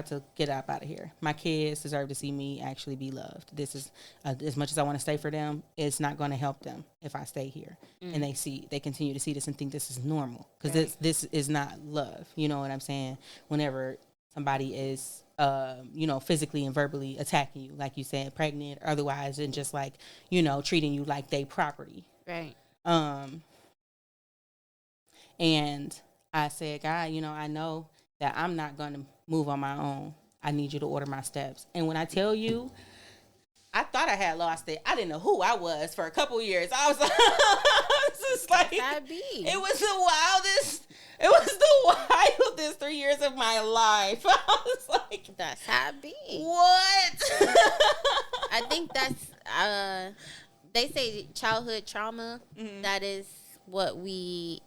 to get up out of here. My kids deserve to see me actually be loved. This is as much as I want to stay for them, it's not going to help them if I stay here, and they continue to see this and think this is normal, because this is not love. You know what I'm saying? Whenever somebody is physically and verbally attacking you, like you said, pregnant or otherwise, and just like, treating you like they property. Right. And I said, God, I know that I'm not going to move on my own. I need you to order my steps. And when I tell you, I thought I had lost it. I didn't know who I was for a couple years. I was like, it was the wildest 3 years of my life. I was like, that's how it be. What? I think that's, they say childhood trauma. That is what we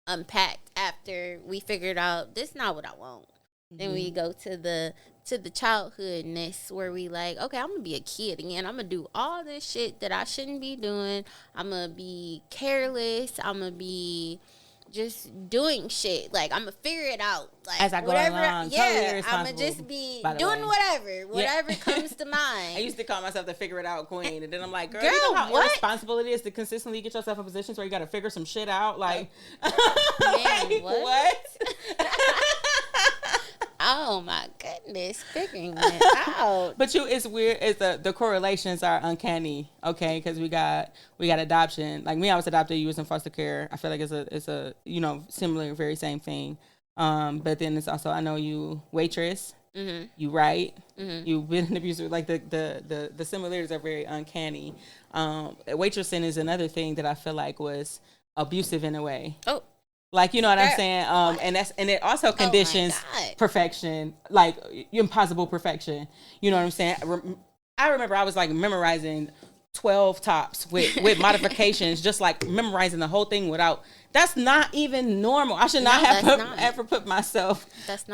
unpacked after we figured out this not what I want. Then we go to the childhoodness where we like, okay, I'm gonna be a kid again. I'm gonna do all this shit that I shouldn't be doing. I'm gonna be careless. I'm gonna be just doing shit. Like, I'm gonna figure it out. Like, as I go along, totally I'm gonna just be doing whatever comes to mind. I used to call myself the figure it out queen, and then I'm like, girl, you know how irresponsible it is to consistently get yourself in positions where you got to figure some shit out. Like, man, what? Oh my goodness, figuring it out. But it's weird. It's the correlations are uncanny. Okay, because we got adoption. Like me, I was adopted. You was in foster care. I feel like it's a similar, very same thing. But then it's also, I know you waitress. You write. You've been an abuser. Like the similarities are very uncanny. Waitressing is another thing that I feel like was abusive in a way. Oh. Like, you know what I'm saying? And it also conditions perfection, like impossible perfection. You know what I'm saying? I remember I was like memorizing 12 tops with modifications, just like memorizing the whole thing without. That's not even normal. I should not ever put myself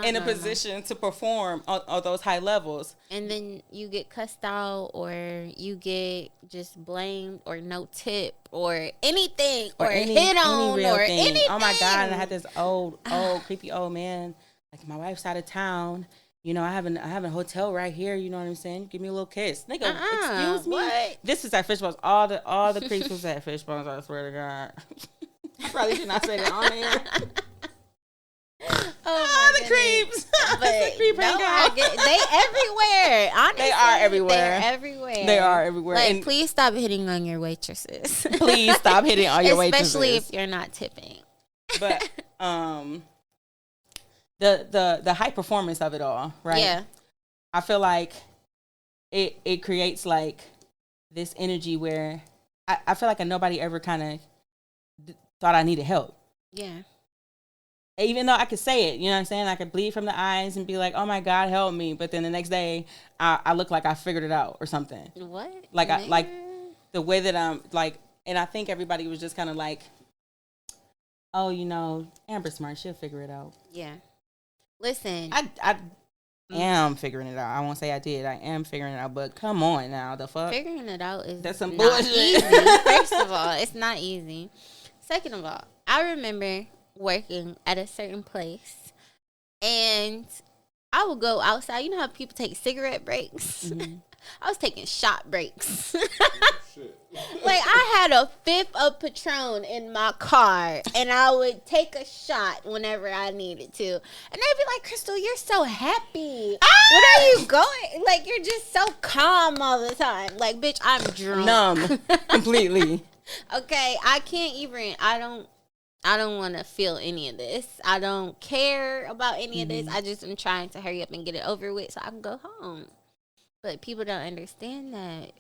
in a position to perform on those high levels. And then you get cussed out, or you get just blamed, or no tip, or anything, or hit on, or anything. Oh my God! And I had this old creepy old man. Like, my wife's out of town. I have a hotel right here. You know what I'm saying? Give me a little kiss. Nigga, excuse me? What? This is at Fishbones. All the creeps was at Fishbones, I swear to God. I probably should not say that on air. The creeps. But the creep they everywhere. Honestly, they are everywhere. They're everywhere. They are everywhere. Like, and please stop hitting on your waitresses. Please stop hitting on your waitresses. Especially if you're not tipping. But the high performance of it all, right? Yeah. I feel like it creates like this energy where I feel like nobody ever kind of thought I needed help. Yeah. Even though I could say it, you know what I'm saying? I could bleed from the eyes and be like, oh my God, help me. But then the next day, I look like I figured it out or something. What? Like, like the way that I'm like, and I think everybody was just kind of like, oh, Amber's smart. She'll figure it out. Yeah. Listen. I am figuring it out. I won't say I did. I am figuring it out. But come on now. The fuck? Figuring it out is That's some not bullshit. easy. First of all, it's not easy. Second of all, I remember working at a certain place, and I would go outside. You know how people take cigarette breaks? Mm-hmm. I was taking shot breaks. Like, I had a fifth of Patron in my car, and I would take a shot whenever I needed to. And they'd be like, Krystal, you're so happy. Where are you going? Like, you're just so calm all the time. Like, bitch, I'm drunk. Numb. Completely. Okay, I can't even, I don't want to feel any of this. I don't care about any of this. I just am trying to hurry up and get it over with so I can go home. But people don't understand that.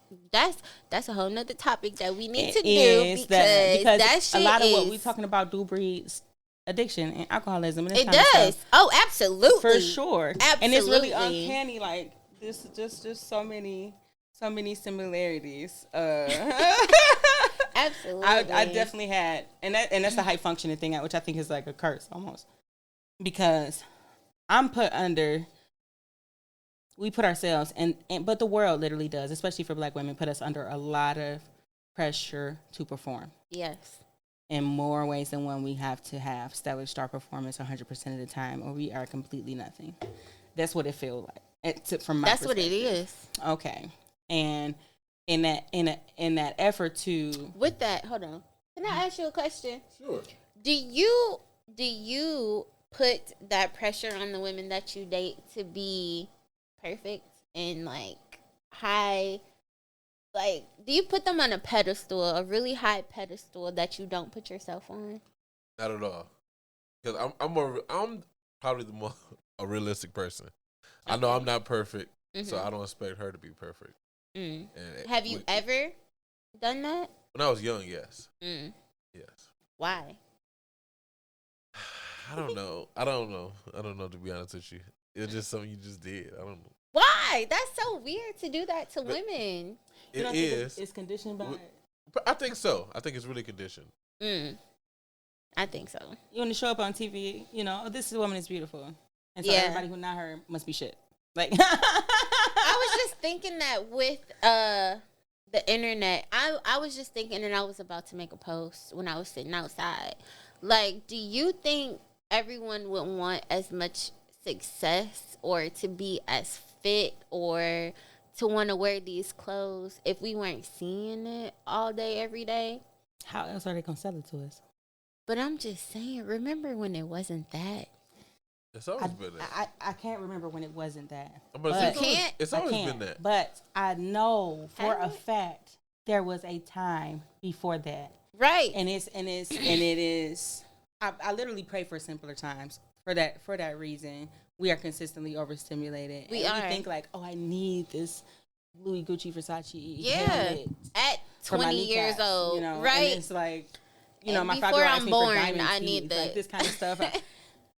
That's a whole nother topic that we need to do because that shit a lot of what we're talking about do breed addiction and alcoholism. And it does. Oh, absolutely. For sure. Absolutely. And it's really uncanny. Like, this just so many similarities. Absolutely. I definitely had, and that's the high functioning thing, which I think is like a curse almost, because I'm put under. We put ourselves and but the world literally does, especially for Black women, put us under a lot of pressure to perform. Yes. In more ways than one, we have to have stellar star performance 100% of the time, or we are completely nothing. That's what it feels like. From my That's what it is. Okay, and in that effort to with that, hold on. Can I ask you a question? Sure. Do you put that pressure on the women that you date to be perfect and like high? Like, do you put them on a pedestal, a really high pedestal that you don't put yourself on? Not at all. Because I'm probably the more a realistic person. Okay. I know I'm not perfect, so I don't expect her to be perfect. And have you ever done that? When I was young, yes. Yes. Why? I don't know. I don't know, to be honest with you. It's just something you just did. I don't know. Why? That's so weird to do that to women. It is. It's conditioned by. But I think so. I think it's really conditioned. I think so. You want to show up on TV, this woman is beautiful, and so everybody who not her must be shit. Like, I was just thinking that with the internet, I was just thinking, and I was about to make a post when I was sitting outside. Like, do you think everyone would want as much success or to be as fit or to want to wear these clothes if we weren't seeing it all day, every day? How else are they going to sell it to us? But I'm just saying, remember when it wasn't that? It's always been that. I can't remember when it wasn't that. But it's always been that. But I know for a fact there was a time before that. Right. And it is. I literally pray for simpler times for that reason. We are consistently overstimulated. We think like, oh, I need this Louis, Gucci, Versace. Helmet at 20 years old, right? And it's like, and my before I'm born, I teeth, need like this kind of stuff.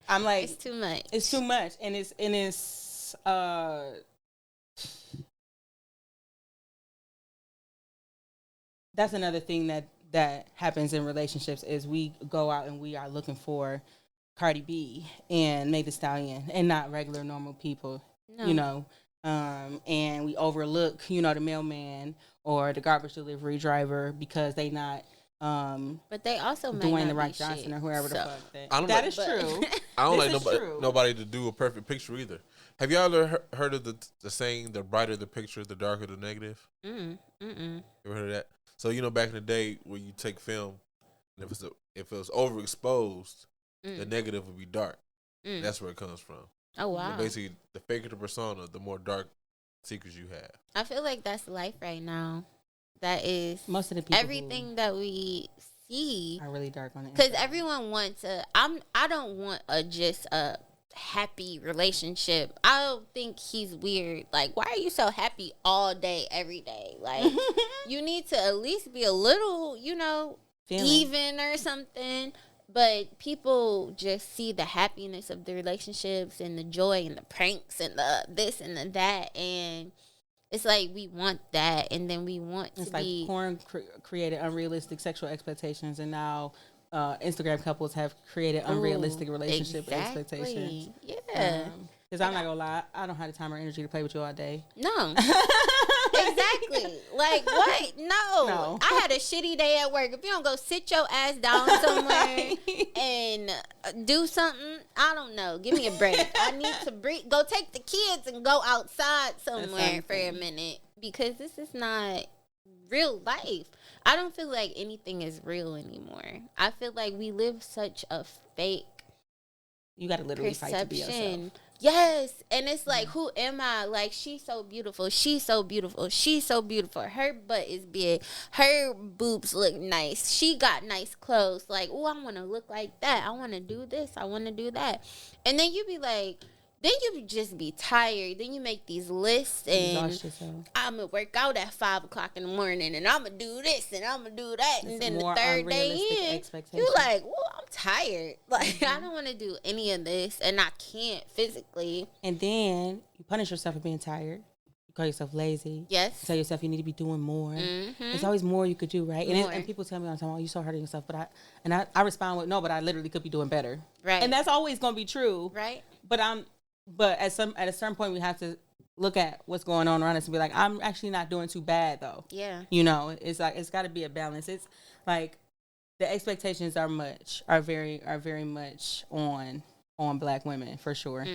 I'm like, it's too much. It's too much, and it's that's another thing that happens in relationships is we go out and we are looking for Cardi B and Meg Thee Stallion and not regular normal people, and we overlook, the mailman or the garbage delivery driver because they not, but they also Dwayne The Rock Johnson shit, or whoever so. the fuck that is true. I don't like nobody to do a perfect picture either. Have y'all ever heard of the saying, the brighter the picture, the darker the negative? Mm-mm. Ever heard of that? So, back in the day when you take film, and if it was overexposed, the negative would be dark. That's where it comes from. Oh, wow. Basically, the faker the persona, the more dark secrets you have. I feel like that's life right now. That is most of the people. Everything that we see are really dark on it. Because everyone wants I don't want just a happy relationship. I don't think he's weird. Like, why are you so happy all day, every day? Like, you need to at least be a little, Feeling. even or something. But people just see the happiness of the relationships and the joy and the pranks and the this and the that, and it's like we want that, and then we want it's to like be porn created unrealistic sexual expectations, and now Instagram couples have created unrealistic relationship expectations. Yeah. Because I'm not gonna lie, I don't have the time or energy to play with you all day. No. Exactly. Like, what? No. I had a shitty day at work. If you don't go sit your ass down somewhere and do something, I don't know. Give me a break. I need to breathe. Go take the kids and go outside somewhere for a minute, because this is not real life. I don't feel like anything is real anymore. I feel like we live such a fake You got to literally fight to be yourself. Yes. And it's like, who am I? Like, she's so beautiful. She's so beautiful. She's so beautiful. Her butt is big. Her boobs look nice. She got nice clothes. Like, oh, I want to look like that. I want to do this. I want to do that. And then you be like, then you just be tired. Then you make these lists and I'm going to work out at 5 o'clock in the morning and I'm going to do this and I'm going to do that. And then the third day in, you like, well, I'm tired. Like, I don't want to do any of this, and I can't physically. And then you punish yourself for being tired. You call yourself lazy. Yes. You tell yourself you need to be doing more. There's always more you could do, right? And people tell me all the time, oh, you're so hard on yourself. But I respond with, no, but I literally could be doing better. Right. And that's always going to be true. Right. But at a certain point, we have to look at what's going on around us and be like, I'm actually not doing too bad, though. Yeah. It's like, it's got to be a balance. It's like the expectations are very much on Black women, for sure.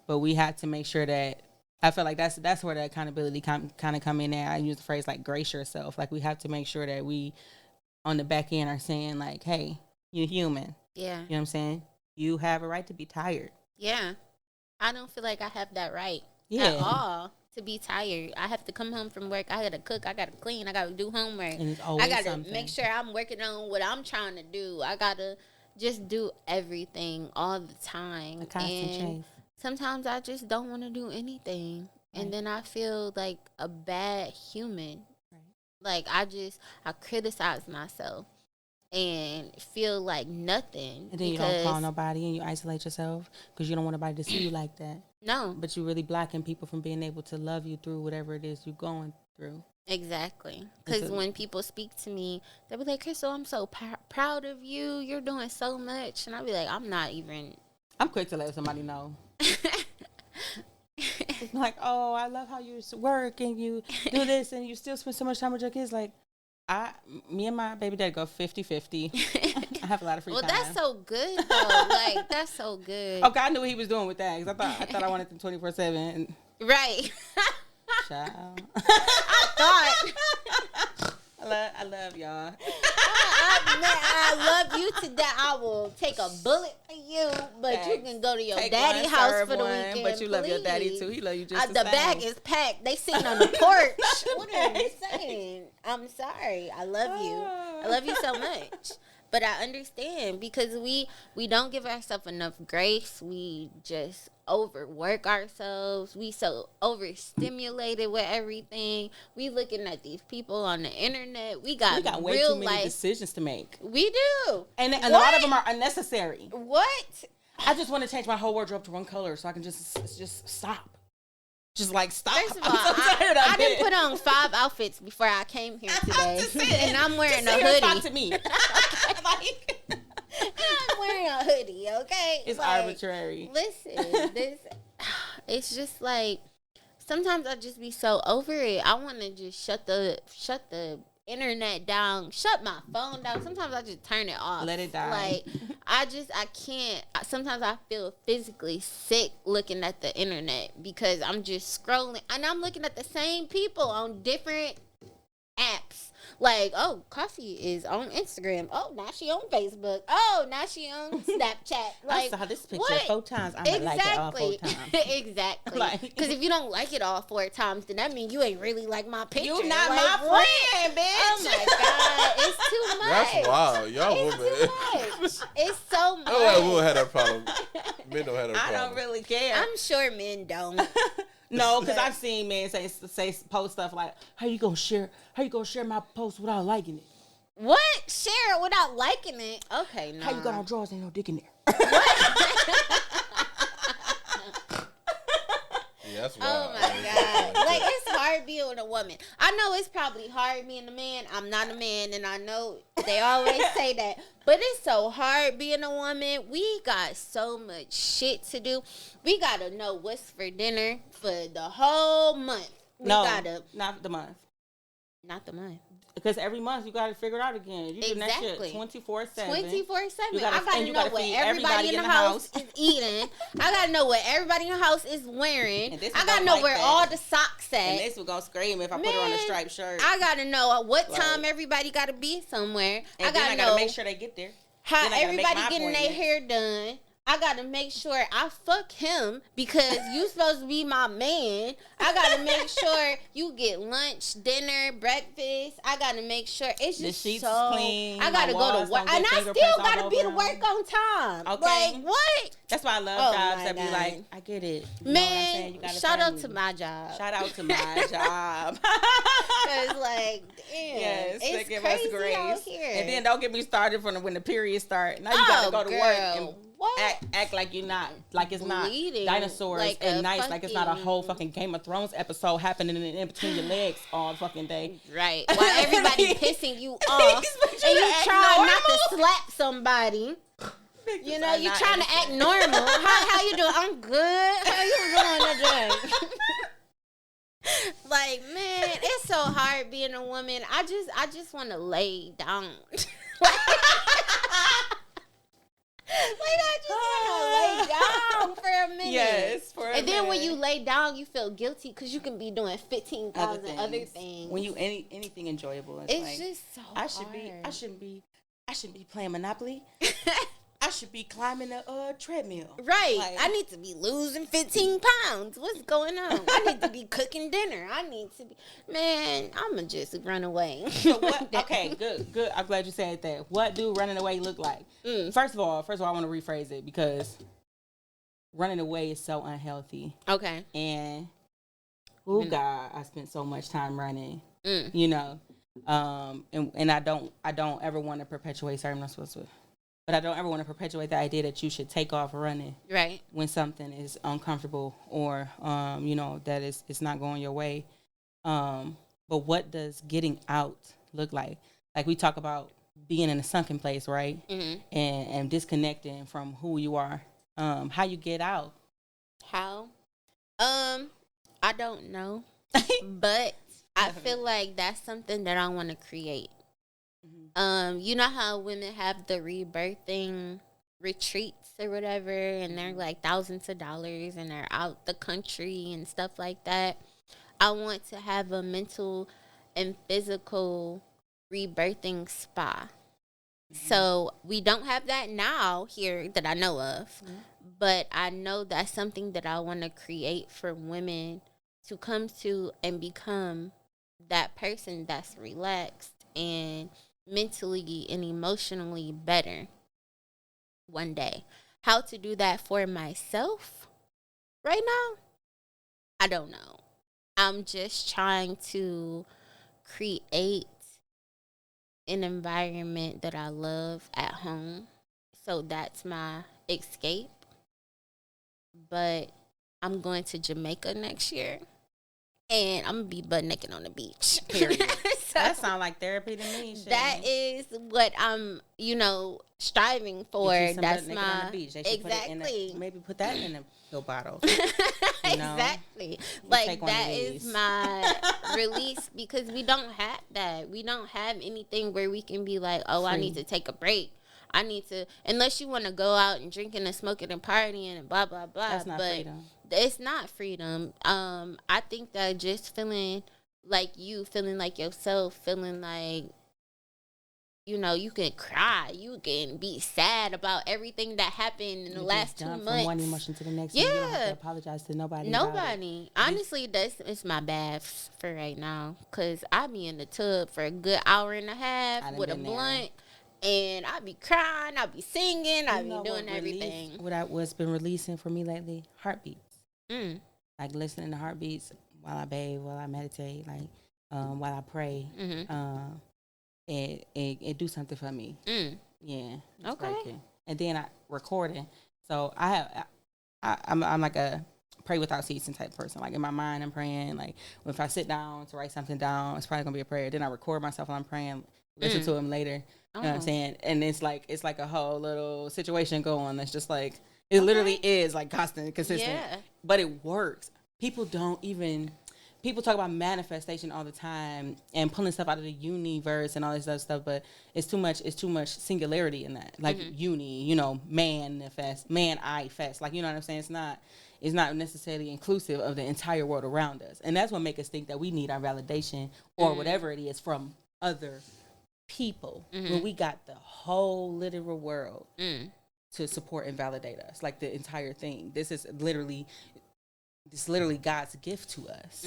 But we have to make sure that, I feel like that's where the accountability kind of come in there. I use the phrase like brace yourself. Like, we have to make sure that we on the back end are saying like, hey, you're human. Yeah. You know what I'm saying? You have a right to be tired. Yeah. I don't feel like I have that right at all to be tired. I have to come home from work. I got to cook. I got to clean. I got to do homework. And it's always I got to something. make sure I'm working on what I'm trying to do. I got to just do everything all the time. A constant chase. Sometimes I just don't want to do anything. Right. And then I feel like a bad human. Right. Like, I criticize myself and feel like nothing. And then you don't call nobody and you isolate yourself because you don't want nobody to see you like that. No. But you're really blocking people from being able to love you through whatever it is you're going through. Exactly. Because when people speak to me, they'll be like, Krystal, I'm so proud of you. You're doing so much. And I'll be like, I'm quick to let somebody know. Like, oh, I love how you work and you do this and you still spend so much time with your kids. Like, me and my baby dad go 50-50. I have a lot of free time. Well, that's so good, though. Like, that's so good. Okay, I knew what he was doing with that because I thought I wanted them 24/7. Right. Child. I thought. I love y'all. I love you to death. I will take a bullet for you, but Thanks. You can go to your daddy house for the weekend. But you love your daddy too. He love you just the same. The bag is packed. They sitting on the porch. What are you saying? I'm sorry. I love you. I love you so much. But I understand because we don't give ourselves enough grace. We just overwork ourselves. We so overstimulated with everything. We looking at these people on the internet. We got way real too many life decisions to make. We do. And a lot of them are unnecessary. What? I just want to change my whole wardrobe to one color so I can just stop. Just like stop. First of all, I didn't put on 5 outfits before I came here today, and I'm wearing a hoodie. Talk to me. I'm wearing a hoodie. Okay, it's like, arbitrary. Listen, it's just like sometimes I just be so over it. I want to just shut the internet down, shut my phone down. Sometimes I just turn it off. Let it die. Like, I can't. Sometimes I feel physically sick looking at the internet because I'm just scrolling and I'm looking at the same people on different apps. Like, oh, Koffee is on Instagram. Oh, now she on Facebook. Oh, now she on Snapchat. Like, I saw this picture 4 times. I'm gonna like it all 4 times. Exactly. Because if you don't like it all 4 times, then that means you ain't really like my picture. You not like, my friend, bitch. Oh my God, it's too much. That's wild, y'all women. It's so much. Oh, I will have that problem. Men don't have that I problem. don't really care. I'm sure men don't. No, because I've seen men say post stuff like, "How you gonna share my post without liking it? What? Share it without liking it? Okay, no. How you got on drawers and no dick in there?" Yeah, that's Oh wild. my God. Like, it's hard being a woman. I know it's probably hard being a man. I'm not a man, and I know they always say that. But it's so hard being a woman. We got so much shit to do. We got to know what's for dinner for the whole month. Not the month. Not the month. Because every month you got to figure it out again. You do that Exactly. shit 24/7. 24/7. gotta- I gotta and you know gotta what feed everybody in the house is eating. I gotta know what everybody in the house is wearing. And this I one gotta don't know like where that. all the socks at. And this was gonna scream if I put her on a Man, striped shirt. I gotta know what Like- time everybody gotta be somewhere. And I then gotta I know gotta make sure they get there. how then I gotta make everybody my getting their appointments. hair done. I gotta make sure I fuck him because you supposed to be my man. I gotta make sure you get lunch, dinner, breakfast. I gotta make sure it's The just sheets so. is clean, I my gotta go walls to work, don't and get I fingerprints still gotta all be to over work on time. Okay. Like what? That's why I love Oh jobs my that be God. like, I get it. You know what I'm Man, saying? You got a shout out to family. my job. Shout out to my job. Cause like, damn, Yes, they it's give us crazy grace. out here. And then don't get me started from when the period start. Now you gotta go to work and What? act like you're not, like it's Bleeding not dinosaurs like and a nice, like it's not a whole fucking Game of Thrones episode happening in between your legs all fucking day. Right. While everybody pissing you off Expect and you to you act trying not to normal. slap somebody. You know, you not trying to act innocent. normal. How you doing? I'm good. How you doing today? Like, man, it's so hard being a woman. I just want to lay down. I just want to lay down for a minute. Yes, for a And then when minute. you lay down, you feel guilty because you can be doing 15,000 other things. When you anything enjoyable, it's It's like, just so I hard. shouldn't be playing Monopoly. I should be climbing a treadmill. Right. Like- I need to be losing 15 pounds. What's going on? I need to be cooking dinner. I need to be. Man, I'm going to just run away. So what? Okay, good. I'm glad you said that. What do running away look like? First of all, I want to rephrase it because running away is so unhealthy. Okay. And oh God, I spent so much time running. Mm. You know, and I don't ever want to perpetuate. Sorry, I'm not supposed to. But I don't ever want to perpetuate the idea that you should take off running Right. when something is uncomfortable or, you know, that it's not going your way. But what does getting out look like? Like we talk about being in a sunken place, right? Mm-hmm. And disconnecting from who you are. How you get out? How? I don't know. But I feel like that's something that I want to create. You know how women have the rebirthing retreats or whatever, and they're like thousands of dollars and they're out the country and stuff like that. I want to have a mental and physical rebirthing spa. So we don't have that now here that I know of, but I know that's something that I want to create for women to come to and become that person that's relaxed and mentally and emotionally better one day. How to do that for myself right now, I don't know. I'm just trying to create an environment that I love at home. So that's my escape. But I'm going to Jamaica next year. And I'm going to be butt naked on the beach. Period. So That sounds like therapy to me. Shit. that is what I'm, striving for. Get you some That's butt naked my on the beach. They should exactly. maybe put that in a pill bottle. Exactly. take Like one of that is these. my release because we don't have that. We don't have anything where we can be like, oh, I Free. need to take a break. I need to, unless you want to go out and drinking and smoking and partying and blah blah blah. That's not but freedom. it's not freedom. I think that just feeling like you, feeling like yourself, feeling like you can cry, you can be sad about everything that happened in the last 2 Jump months. from one emotion to the next. And you don't have Yeah. to apologize to nobody. about it. Nobody. Honestly, it's my baths for right now. Because I be in the tub for a good hour and a I half done with a been there. blunt. and I be crying, I be singing, I be doing what everything. What's been releasing for me lately? Heartbeats. Mm. Like listening to heartbeats while I bathe, while I meditate, like while I pray. Mm-hmm. It do something for me. Mm. Yeah. Okay. And then I recording. So I'm like a pray without ceasing type person. Like in my mind, I'm praying. Like if I sit down to write something down, it's probably gonna be a prayer. Then I record myself while I'm praying. Listen to him later. You know what I'm saying? And it's like a whole little situation going. That's just like it literally is like constant, consistent. Yeah. But it works. People talk about manifestation all the time and pulling stuff out of the universe and all this other stuff, but it's too much singularity in that. Like uni, manifest, I fest. Like, you know what I'm saying? It's not necessarily inclusive of the entire world around us. And that's what makes us think that we need our validation or whatever it is from other people when we got the whole literal world to support and validate us. Like the entire thing. This is literally God's gift to us.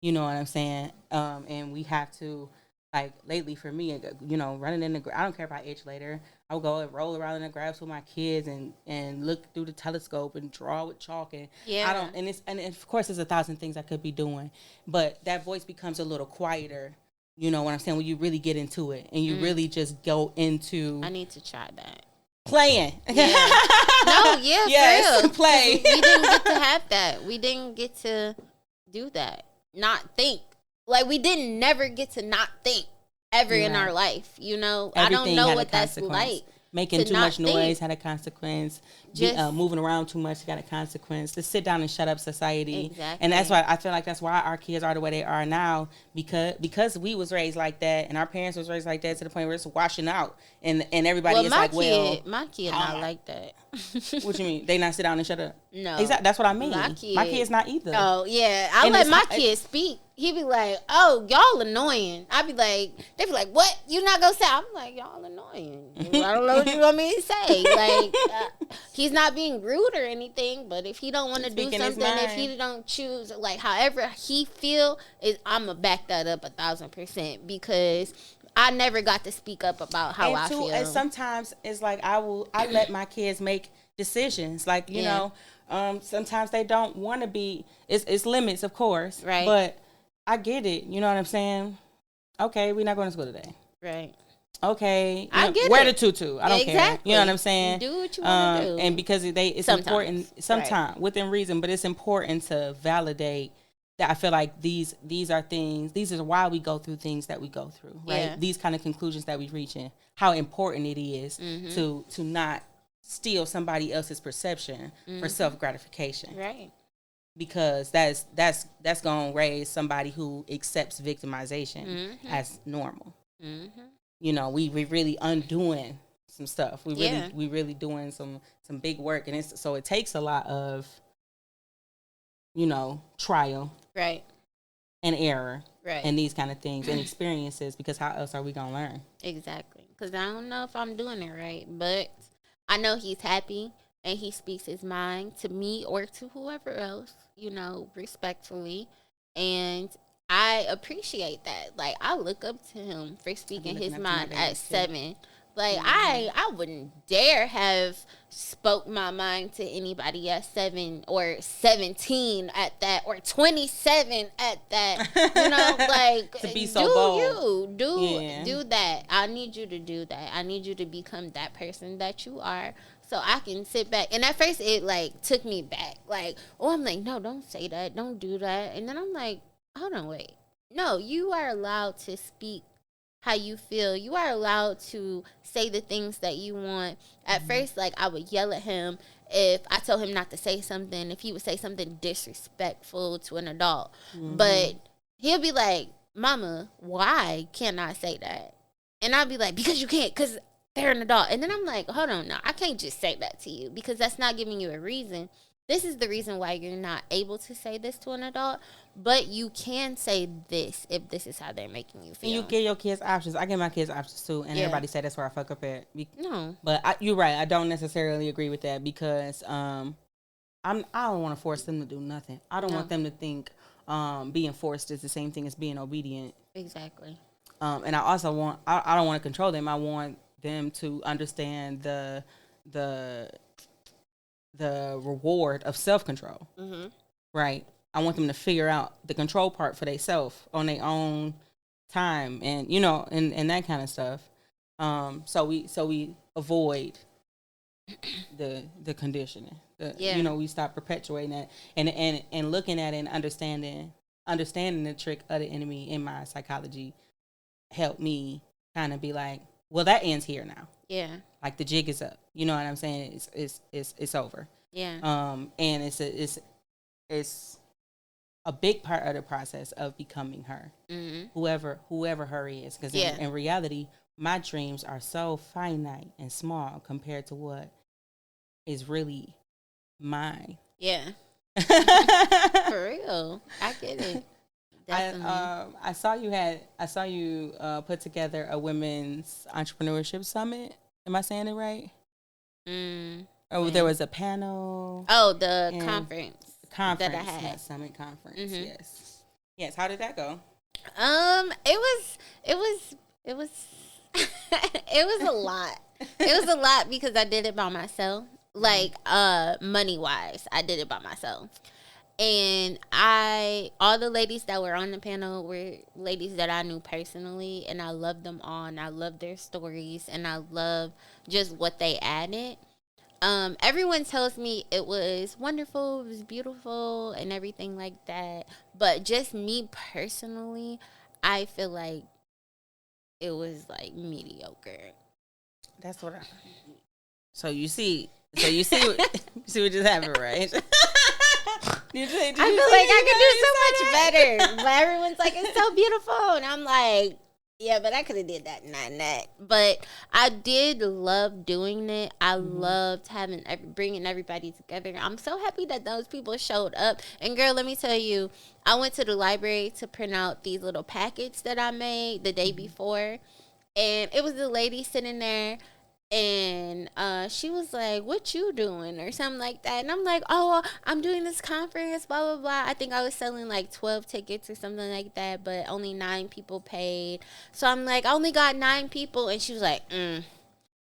You know what I'm saying? And we have to, like, lately for me, running in the, I don't care if I itch later. I'll go and roll around in the grass with my kids and look through the telescope and draw with chalk. And and of course there's 1,000 things I could be doing, but that voice becomes a little quieter. You know what I'm saying? When you really get into it and you really just go into. I need to try that. Playing. Yeah. No, yeah, yes, for real. play. We didn't get to have that. We didn't get to do that. Not think. Like, we didn't never get to not think ever in our life, you know? Everything I don't know what that's like. Making too much noise had a consequence. Moving around too much got a consequence. To sit down and shut up society. Exactly. And that's why I feel like that's why our kids are the way they are now, because we was raised like that and our parents was raised like that to the point where it's washing out and everybody is like, my kid not like that. What you mean? They not sit down and shut up? No. Exactly. That's what I mean. My kid's not either. Oh, yeah. I let my kid speak. He be like, oh, y'all annoying. I be like, they be like, what? You not gonna say? I'm like, y'all annoying. I don't know what you want me to say. Like, he's not being rude or anything, but if he don't want to do something, if he don't choose, like, however he feel, I'm going to back that up 1,000% because I never got to speak up about how I feel. And sometimes it's like I let my kids make decisions. Like, you know, sometimes they don't want to be, it's limits, of course. Right. But I get it. You know what I'm saying? Okay, we're not going to school today. Right. Okay. I get wear it. the tutu. I don't care. You know what I'm saying? Do what you want to do. And because it's important sometimes within reason, but it's important to validate that. I feel like these are things, these are why we go through things that we go through, right? Yeah. These kind of conclusions that we reach in, how important it is to not steal somebody else's perception for self-gratification. Right. Because that's going to raise somebody who accepts victimization as normal. You know, we really undoing some stuff. We really doing some big work, and so it takes a lot of, you know, trial, right, and error, right, and these kind of things and experiences. Because how else are we gonna learn? Exactly. Because I don't know if I'm doing it right, but I know he's happy and he speaks his mind to me or to whoever else, you know, respectfully, and I appreciate that. Like, I look up to him for speaking his mind at 7. Like, I wouldn't dare have spoke my mind to anybody at 7 or 17 at that or 27 at that. You know, like, to be so bold. Do that. I need you to do that. I need you to become that person that you are, so I can sit back. And at first it like took me back. Like, I'm like, no, don't say that. Don't do that. And then I'm like, hold on, wait. No, you are allowed to speak how you feel. You are allowed to say the things that you want. At first, like, I would yell at him if I told him not to say something, if he would say something disrespectful to an adult. But he'll be like, Mama, why can't I say that? And I'll be like, because you can't, because they're an adult. And then I'm like, hold on, no, I can't just say that to you because that's not giving you a reason. This is the reason why you're not able to say this to an adult, but you can say this if this is how they're making you feel. And you give your kids options. I give my kids options too, and everybody say that's where I fuck up at. No, but you're right. I don't necessarily agree with that because I don't want to force them to do nothing. I don't want them to think being forced is the same thing as being obedient. Exactly. And I also I don't want to control them. I want them to understand the the reward of self control. Mm-hmm. Right. I want them to figure out the control part for themselves on their own time, and and that kind of stuff. So we avoid the conditioning. We stop perpetuating that and looking at it and understanding the trick of the enemy in my psychology helped me kind of be like, well, that ends here now. Yeah. Like the jig is up. You know what I'm saying? It's over. Yeah. And it's a big part of the process of becoming her. Mm-hmm. Whoever her is, because in reality, my dreams are so finite and small compared to what is really mine. Yeah. For real. I get it. Definitely. I saw you put together a women's entrepreneurship summit. Am I saying it right? There was a panel. Oh, the conference that I had. That summit conference. Mm-hmm. Yes. How did that go? It was it was a lot. It was a lot because I did it by myself. Like money wise, I did it by myself. And all the ladies that were on the panel were ladies that I knew personally, and I loved them all, and I loved their stories, and I love just what they added. Everyone tells me it was wonderful, it was beautiful, and everything like that. But just me personally, I feel like it was like mediocre. That's what So you see what just happened, right? I feel like I could do so much better. But everyone's like, it's so beautiful. And I'm like, yeah, but I could have did that and that. But I did love doing it. I loved bringing everybody together. I'm so happy that those people showed up. And girl, let me tell you, I went to the library to print out these little packets that I made the day before. And it was the lady sitting there. And she was like, what you doing? Or something like that. And I'm like, oh, I'm doing this conference, blah, blah, blah. I think I was selling like 12 tickets or something like that, but only 9 people paid. So I'm like, I only got 9 people. And she was like,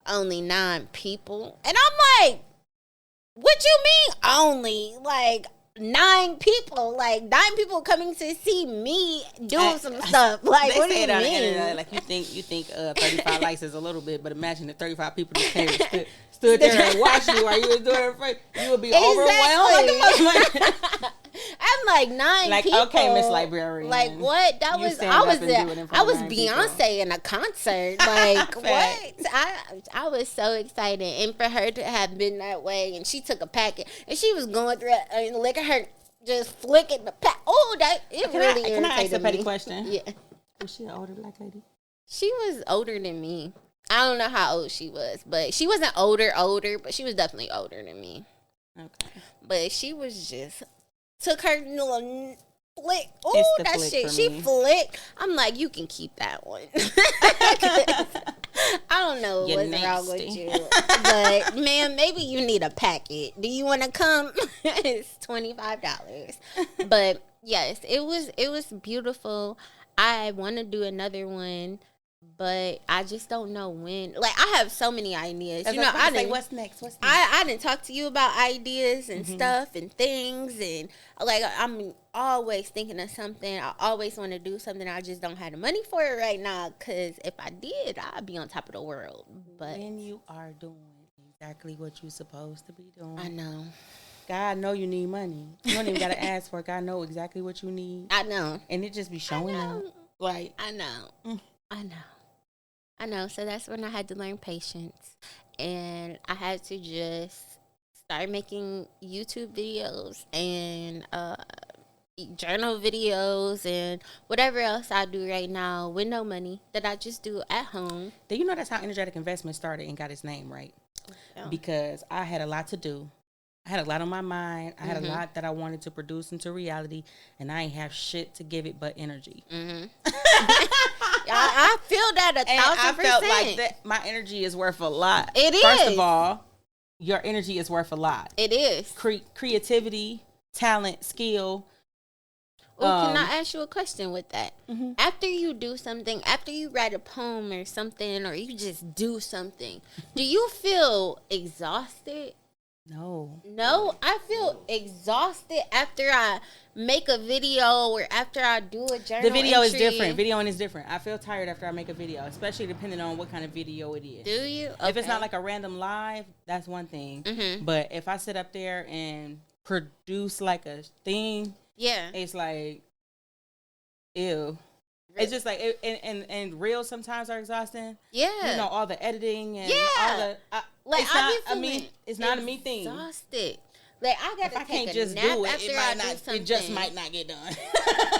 only 9 people? And I'm like, what you mean only? Like, 9 people, like 9 people coming to see me doing some stuff. Like, what do you mean? Internet, like you think 35 likes is a little bit, but imagine if 35 people just came and stood there and watched you while you was doing it. You would be overwhelmed. I'm like 9 people. Like, okay, Miss Librarian. Like what? I was Beyonce in a concert. Like what? I was so excited, and for her to have been that way, and she took a packet, and she was going through it, and look at her just flicking the pack. Oh, really irritated me. Can I ask a petty question? Yeah. Was she an older black lady? She was older than me. I don't know how old she was, but she wasn't older, but she was definitely older than me. Okay. But she was just took her little flick. Oh, that shit. She flicked. I'm like, you can keep that one. I don't know what's wrong with you. But, man, maybe you need a packet. Do you want to come? It's $25. But, yes, it was beautiful. I want to do another one, but I just don't know when. Like, I have so many ideas. I didn't. What's next? I didn't talk to you about ideas and stuff and things, and like I'm always thinking of something. I always want to do something. I just don't have the money for it right now. Cause if I did, I'd be on top of the world. But when you are doing exactly what you're supposed to be doing, I know. God know you need money. You don't even gotta ask for it. God know exactly what you need. I know, and it just be showing up. Like I know. I know. So that's when I had to learn patience. And I had to just start making YouTube videos and journal videos and whatever else I do right now with no money that I just do at home. Do you know that's how Energetic Investment started and got its name, right? Yeah. Because I had a lot to do. I had a lot on my mind. I had a lot that I wanted to produce into reality, and I ain't have shit to give it but energy. I feel that 1,000%. I felt like that my energy is worth a lot. It is. First of all, your energy is worth a lot. It is. Creativity, talent, skill. Oh, can I ask you a question with that? Mm-hmm. After you do something, after you write a poem or something, or you just do something, do you feel exhausted? No. No, I feel exhausted after I make a video or after I do a journal The video is entry. different. Videoing is different. I feel tired after I make a video, especially depending on what kind of video it is. Do you? Okay. If it's not like a random live, that's one thing. Mm-hmm. But if I sit up there and produce like a thing, Yeah. it's like, ew. It's just like, and reels sometimes are exhausting. Yeah. You know, all the editing and Yeah. all the, Like it's not, I mean, it's not a me thing. Exhausted. Like I gotta If I take can't a just nap do it, after it I might do not, something. it just might not get done.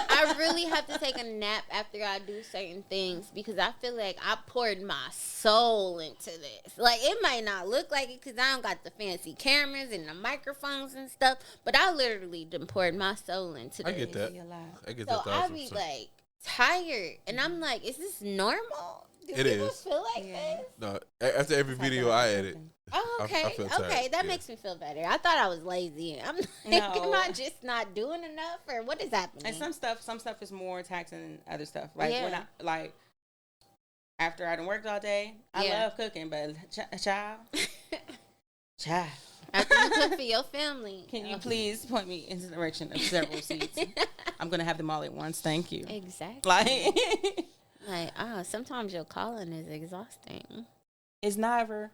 I really have to take a nap after I do certain things because I feel like I poured my soul into this. Like it might not look like it because I don't got the fancy cameras and the microphones and stuff, but I literally done poured my soul into this. I get that. I get So that. I be like tired, and I'm like, is this normal? Do It people is. feel like this? No, after every video I edit, Oh, okay. I feel tired. Okay, that Yeah. makes me feel better. I thought I was lazy. I'm like, am I just not doing enough, or what is happening? And some stuff is more taxing than other stuff. Like when Yeah. I like after I done worked all day, I Yeah. love cooking, but child, After you cook for your family, can you please point me in the direction of several seats? I'm gonna have them all at once. Thank you. Exactly. Like, sometimes your calling is exhausting. it's never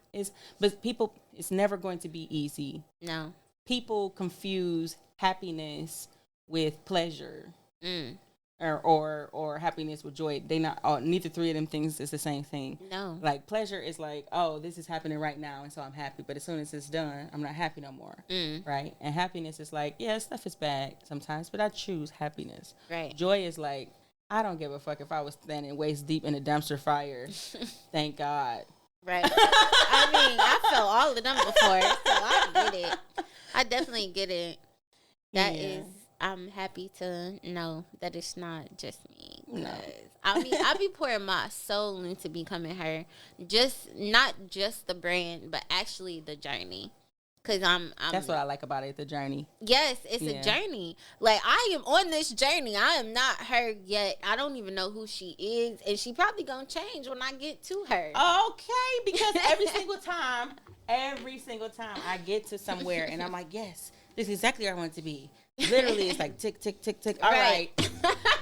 going to be easy. No. People confuse happiness with pleasure. Mm. Or happiness with joy. They not neither three of them things is the same thing. No. Like pleasure is like, oh, this is happening right now, and so I'm happy. But as soon as it's done, I'm not happy no more. Right? And happiness is like, yeah, stuff is bad sometimes, but I choose happiness. Right. Joy is like, I don't give a fuck if I was standing waist deep in a dumpster fire. Thank God. Right. I mean, I felt all of them before, so I get it. I definitely get it. That is. I'm happy to know that it's not just me. No. I mean, I be pouring my soul into becoming her. Not just the brand, but actually the journey. Cause I'm That's what I like about it, the journey. Yes, it's a journey. Like I am on this journey. I am not her yet. I don't even know who she is, and she probably gonna change when I get to her. Okay, because every single time I get to somewhere and I'm like, yes, this is exactly where I want it to be. Literally, it's like tick, tick, tick, tick. All right.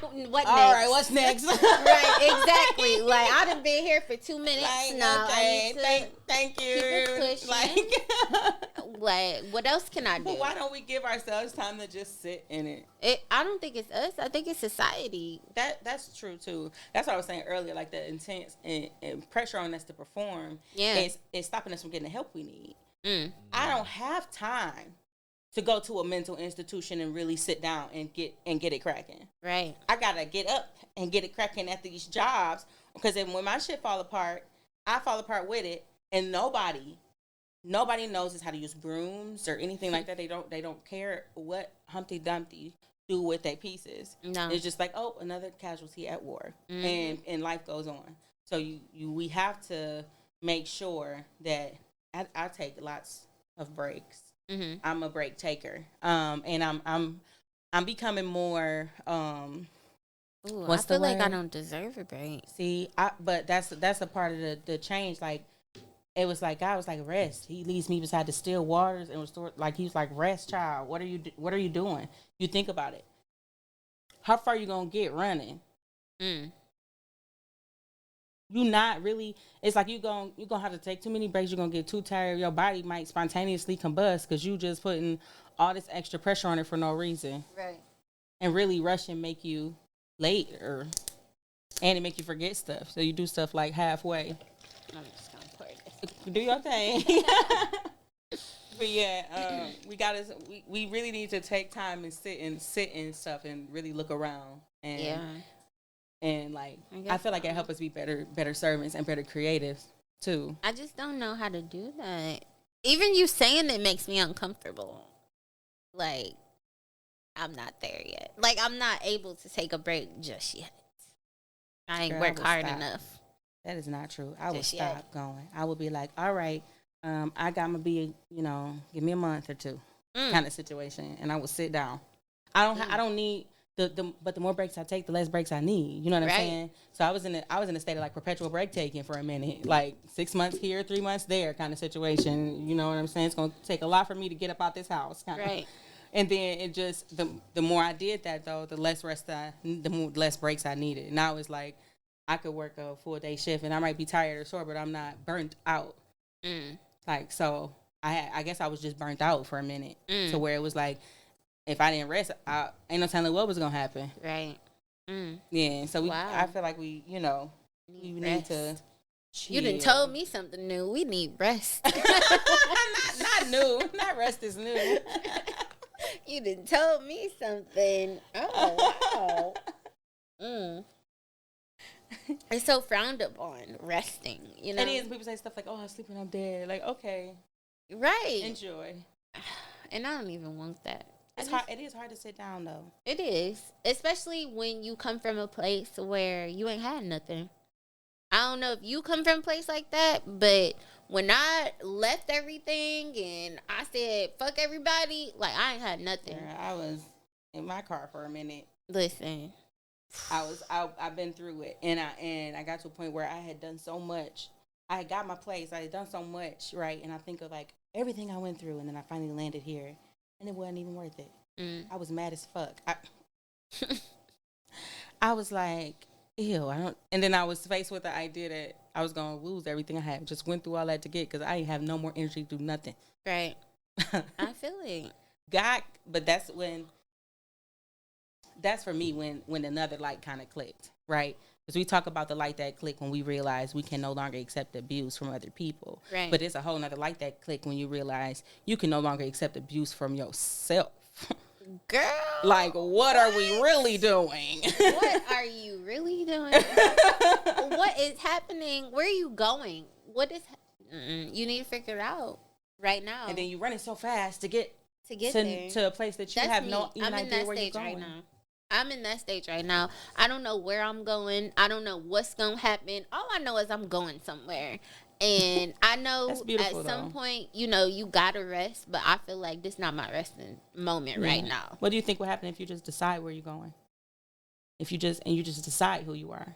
What next? All right, what's next? Right, exactly. Like, I done been here for 2 minutes. Like, now. okay, I need to thank you. keep it pushing. Like, what else can I do? But why don't we give ourselves time to just sit in it? I don't think it's us. I think it's society. That's true, too. That's what I was saying earlier, like the intense and pressure on us to perform is stopping us from getting the help we need. I don't have time to go to a mental institution and really sit down and get it cracking. Right. I gotta get up and get it cracking at these jobs because then when my shit fall apart, I fall apart with it, and nobody knows how to use brooms or anything like that. They don't care what Humpty Dumpty do with their pieces. No. It's just like, oh, another casualty at war, and life goes on. So we have to make sure that I take lots of breaks. I'm a break taker, and I'm becoming more. Ooh, what's I feel the like word? I don't deserve a break. See, but that's a part of the change. Like it was like God was like, rest. He leads me beside the still waters and restore. Like he was like, rest, child. What are you doing? You think about it. How far you gonna get running? You not really. It's like you're gonna have to take too many breaks. You're gonna get too tired. Your body might spontaneously combust because you just putting all this extra pressure on it for no reason. Right. And really rushing make you late, and it make you forget stuff. So you do stuff like halfway. I'm just gonna pour this. Do your thing. But yeah, we really need to take time and sit and stuff and really look around and like I feel like it helps us be better servants and better creatives too. I just don't know how to do that. Even you saying it makes me uncomfortable. Like I'm not there yet. Like I'm not able to take a break just yet. I ain't work hard enough. That is not true. I would stop going. I would be like, all right, I got to be, give me a month or two kind of situation. And I would sit down. I don't need but the more breaks I take, the less breaks I need. You know what I'm Right. saying? So I was in a state of like perpetual break taking for a minute, like 6 months here, 3 months there, kind of situation. You know what I'm saying? It's gonna take a lot for me to get up out this house, kind of. Right. And then it just the more I did that though, the less less breaks I needed. Now it's like I could work a full day shift and I might be tired or sore, but I'm not burnt out. Like so, I guess I was just burnt out for a minute, to where it was like, if I didn't rest, ain't no telling what was gonna happen. Right. Yeah. So Wow. I feel like we need to. Chill. You done told me something new. We need rest. not new. Not rest is new. You done told me something. Oh wow. It's so frowned upon resting. You know. It is. People say stuff like, "Oh, I'm sleeping. I'm dead." Like, okay, right. enjoy. And I don't even want that. It's hard. It is hard to sit down though. It is, especially when you come from a place where you ain't had nothing. I don't know if you come from a place like that, but when I left everything and I said fuck everybody, like I ain't had nothing. Girl, I was in my car for a minute. Listen, I've been through it, and I got to a point where I had done so much. I had got my place. I had done so much, right? And I think of like everything I went through, and then I finally landed here, and it wasn't even worth it. I was mad as fuck. I was like, ew, I don't. And then I was faced with the idea that I was gonna lose everything I had. Just went through all that to get, because I didn't have no more energy to do nothing. right? I feel it. God, but that's for me when another light kind of clicked, right? Because we talk about the light that clicked when we realize we can no longer accept abuse from other people. Right. But it's a whole nother light that clicked when you realize you can no longer accept abuse from yourself. Girl, Like, what are we really doing? what are you really doing? What is happening? Where are you going? What is? You need to figure it out right now. And then you running so fast to get there to a place that you That's have me. no even I'm in idea that where you're stage going. right now. I'm in that stage right now. I don't know where I'm going. I don't know what's going to happen. All I know is I'm going somewhere. And I know at some point, you got to rest. But I feel like this is not my resting moment right now. What do you think will happen if you just decide where you're going? If you just decide who you are.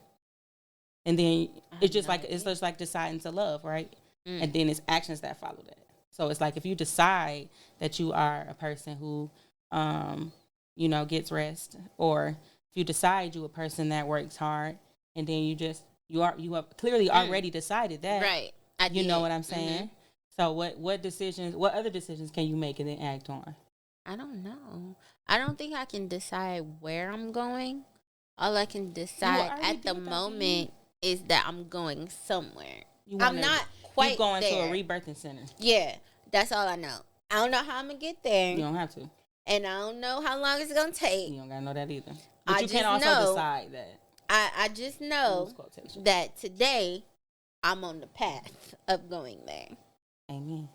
And then it's just like deciding to love, right? And then it's actions that follow that. So it's like if you decide that you are a person who gets rest, or if you decide you a person that works hard, and then you have clearly already decided that, right? You know what I'm saying? So what other decisions can you make and then act on? I don't know. I don't think I can decide where I'm going. All I can decide at the moment is that I'm going somewhere. I'm not quite you going there. to a rebirthing center. Yeah, that's all I know. I don't know how I'm gonna get there. You don't have to. And I don't know how long it's going to take. You don't got to know that either. But you can also decide that. I just know that today I'm on the path of going there. Amen.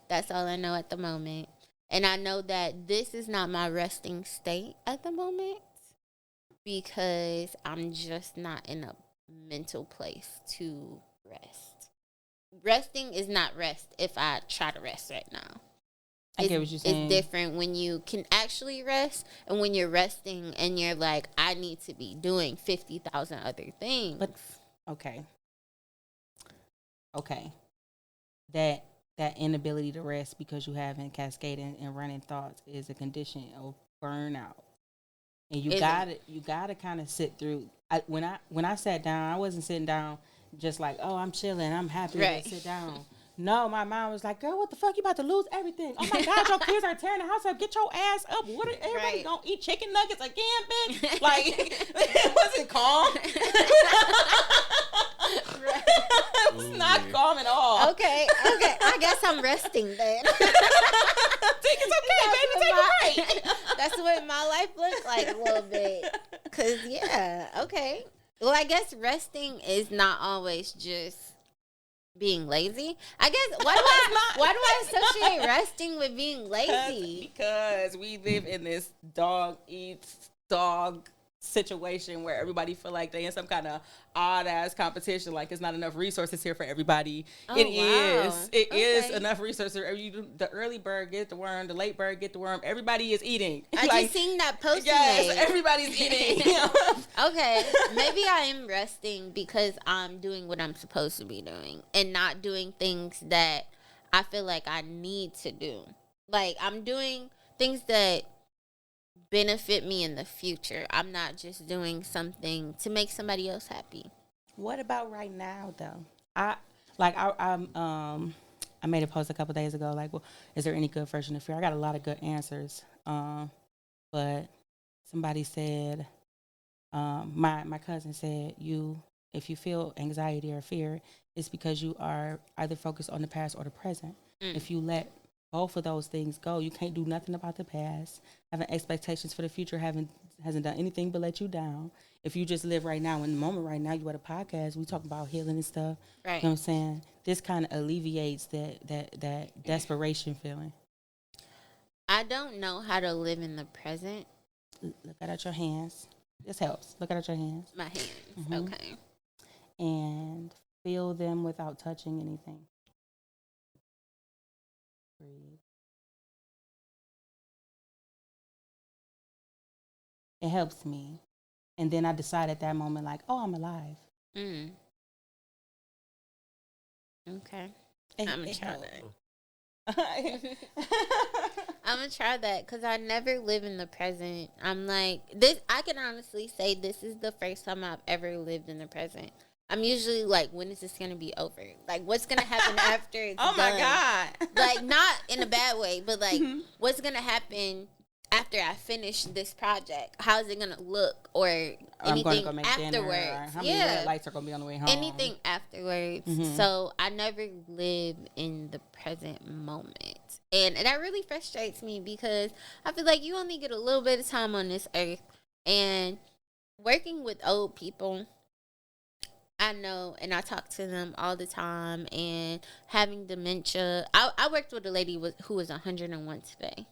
That's all I know at the moment. And I know that this is not my resting state at the moment, because I'm just not in a mental place to rest. Resting is not rest if I try to rest right now. I get what you're saying. It's different when you can actually rest, and when you're resting and you're like, I need to be doing 50,000 other things. But okay. That inability to rest because you haven't cascading and running thoughts is a condition of burnout. And you gotta kind of sit through. When I sat down, I wasn't sitting down just like, oh, I'm chilling, I'm happy to sit down. No, my mom was like, girl, what the fuck? You about to lose everything. Oh, my God, your kids are tearing the house up. Get your ass up. What are everybody going to eat chicken nuggets again, bitch? Like, it wasn't calm. It was not calm at all. Okay. I guess I'm resting then. It's okay, baby. Take a break. That's what my life looks like a little bit. Because, okay. Well, I guess resting is not always just being lazy. I guess why do I associate resting with being lazy? Because we live in this dog eats dog situation where everybody feel like they in some kind of odd ass competition, like it's not enough resources here for everybody. Oh, It wow. is. It is Okay. enough resources. The early bird get the worm, the late bird get the worm. Everybody is eating. I just seen that post you yes, made. everybody's eating. Okay, maybe I am resting because I'm doing what I'm supposed to be doing and not doing things that I feel like I need to do. Like, I'm doing things that benefit me in the future. I'm not just doing something to make somebody else happy. What about right now though? I made a post a couple days ago. Like, well, is there any good version of fear? I got a lot of good answers. But somebody said, my cousin said, if you feel anxiety or fear, it's because you are either focused on the past or the present. If you let both of those things go, you can't do nothing about the past. Having expectations for the future hasn't done anything but let you down. If you just live right now in the moment, right now, you at a podcast, we talk about healing and stuff. Right. You know what I'm saying? This kind of alleviates that desperation feeling. I don't know how to live in the present. Look at your hands. This helps. Look at your hands. My hands. Mhm. Okay. And feel them without touching anything. Breathe. It helps me. And then I decide at that moment, like, oh, I'm alive. Mm. Okay. It, I'm gonna it try helps. that. I'm gonna try that because I never live in the present. I'm like this. I can honestly say this is the first time I've ever lived in the present. I'm usually like, when is this gonna be over? Like, what's gonna happen after it's Oh my done? God. Like, not in a bad way, but like, what's gonna happen after I finish this project? How's it gonna look, or I'm going to anything go make afterwards? dinner. Or how many red lights are going to be on the way home? Anything afterwards. So I never live in the present moment. And that really frustrates me because I feel like you only get a little bit of time on this earth. And working with old people, I know, and I talk to them all the time, and having dementia. I worked with a lady who was 101 today.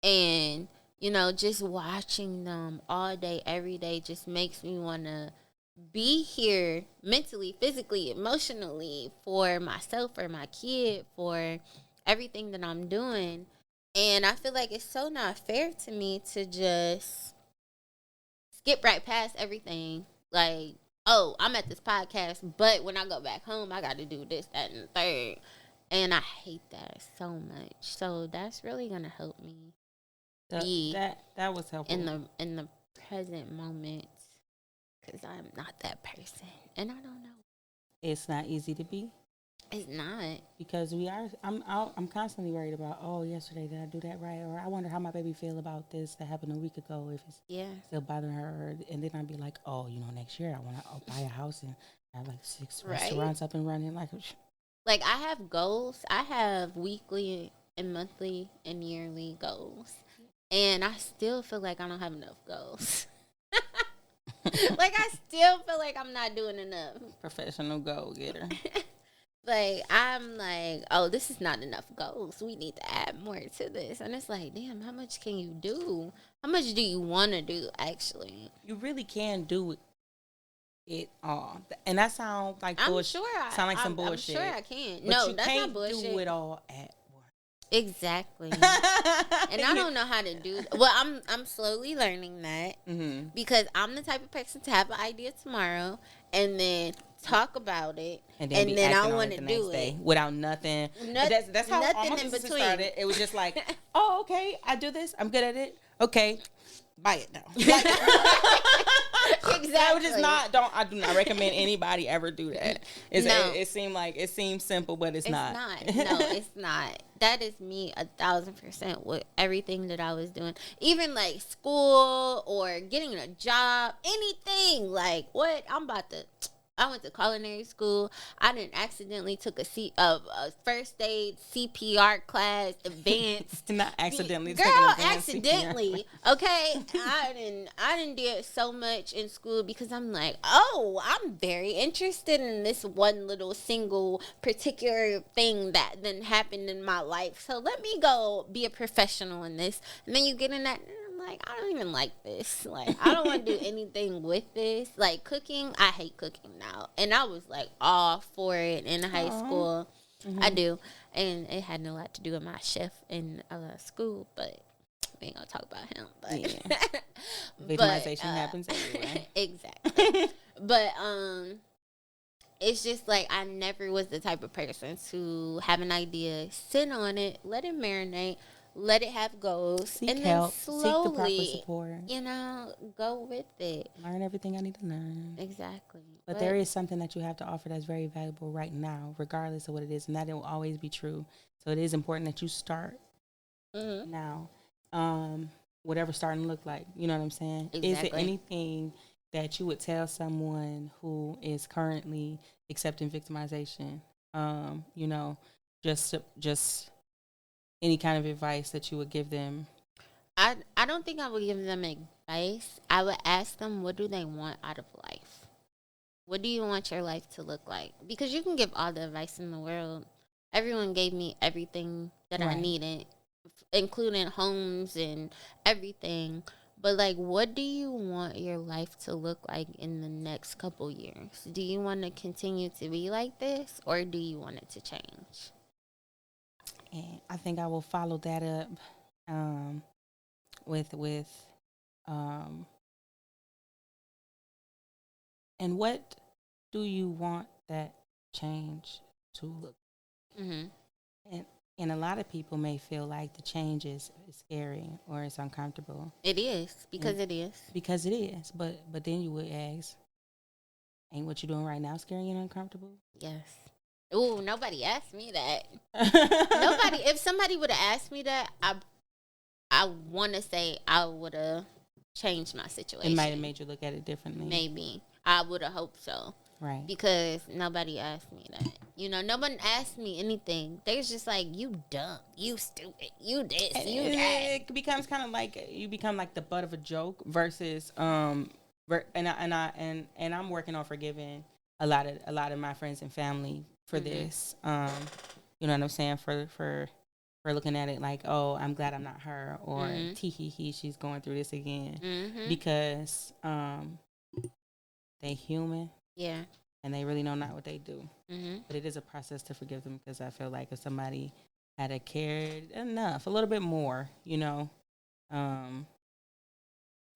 And, you know, just watching them all day, every day just makes me want to be here mentally, physically, emotionally for myself, for my kid, for everything that I'm doing. And I feel like it's so not fair to me to just skip right past everything. Like, oh, I'm at this podcast, but when I go back home, I got to do this, that, and the third. And I hate that so much. So that's really going to help me be that was helpful in the present moment, because I'm not that person, and I don't know. It's not easy to be. It's not, Because I'm constantly worried about, oh, yesterday did I do that right, or I wonder how my baby feel about this that happened a week ago, if it's still bothering her. And then I'd be like, oh, next year I want to buy a house and have like 6 restaurants up and running. Like, I have goals. I have weekly and monthly and yearly goals, and I still feel like I don't have enough goals. Like, I still feel like I'm not doing enough. Professional goal getter. Like, I'm like, oh, this is not enough goals. We need to add more to this. And it's like, damn, how much can you do? How much do you want to do, actually? You really can do it all. And that sounds like bullshit. Sound like some bullshit. I'm sure I can. But No, you that's can't not bullshit. do it all at once. Exactly. And I don't know how to do that. Well, I'm slowly learning that, because I'm the type of person to have an idea tomorrow and then talk about it, and then I want to do it without nothing. That's how all my nothing in businesses between. started. It was just like, oh, okay, I do this. I'm good at it. Okay, buy it now. Exactly. I do not recommend anybody ever do that. No. It seems simple, but it's not. No, it's not. That is me 1,000% with everything that I was doing. Even like school or getting a job, anything. Like, what? I went to culinary school. I didn't accidentally took a first aid CPR class, advanced. Not accidentally. Girl, accidentally. Okay, I didn't do it so much in school because I'm like, oh, I'm very interested in this one little single particular thing that then happened in my life. So let me go be a professional in this. And then you get in that. I'm I'm like, I don't even like this. Like, I don't want to do anything with this. Like, cooking, I hate cooking now. And I was like all for it in high Aw. school. I do. And it had a lot to do with my chef in school, but we ain't gonna talk about him. But, Yeah. but Victimization happens everywhere. exactly. But, it's just like I never was the type of person to have an idea, sit on it, let it marinate, let it have goals, Seek and then help. Seek the proper slowly, support. go with it. Learn everything I need to learn. Exactly. But there is something that you have to offer that's very valuable right now, regardless of what it is, and that it will always be true. So it is important that you start now. Whatever starting to look like. You know what I'm saying? Exactly. Is it anything that you would tell someone who is currently accepting victimization? You know, just any kind of advice that you would give them. I don't think I would give them advice. I would ask them, what do they want out of life? What do you want your life to look like? Because you can give all the advice in the world. Everyone gave me everything that I Right. needed, including homes and everything. But like, what do you want your life to look like in the next couple years? Do you want to continue to be like this, or do you want it to change? And I think I will follow that up with um, and what do you want that change to look? Mm-hmm. And and a lot of people may feel like the change is scary or it's uncomfortable. It is, because And it is. because it is, but then you would ask, ain't what you're doing right now scary and uncomfortable? Yes. Ooh, nobody asked me that. Nobody. If somebody would have asked me that, I want to say I would have changed my situation. It might have made you look at it differently. Maybe. I would have hoped so. Right. Because nobody asked me that. You know, no one asked me anything. They was just like, you dumb, you stupid, you this, you that. It becomes kind of like you become like the butt of a joke versus and I'm working on forgiving a lot of my friends and family for this. You know what I'm saying, for looking at it like, oh, I'm glad I'm not her, or tee hee hee, she's going through this again, because they human. Yeah. And they really know not what they do. Mm-hmm. But it is a process to forgive them, because I feel like if somebody had a cared enough, a little bit more, you know, then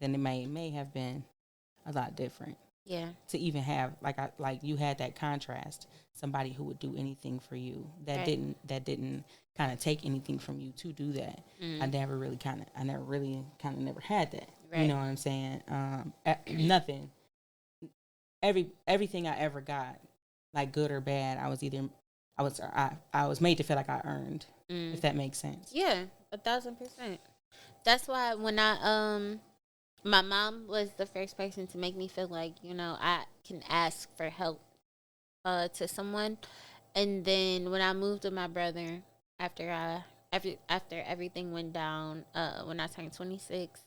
it may have been a lot different. Yeah. To even have like you had that contrast, somebody who would do anything for you that Right. didn't kind of take anything from you to do that. I never really kind of never had that. Right. You know what I'm saying? Nothing. Everything I ever got, like good or bad, I was made to feel like I earned, if that makes sense. Yeah, 1,000%. That's why when my mom was the first person to make me feel like, you know, I can ask for help to someone. And then when I moved with my brother, after everything went down, when I turned 26,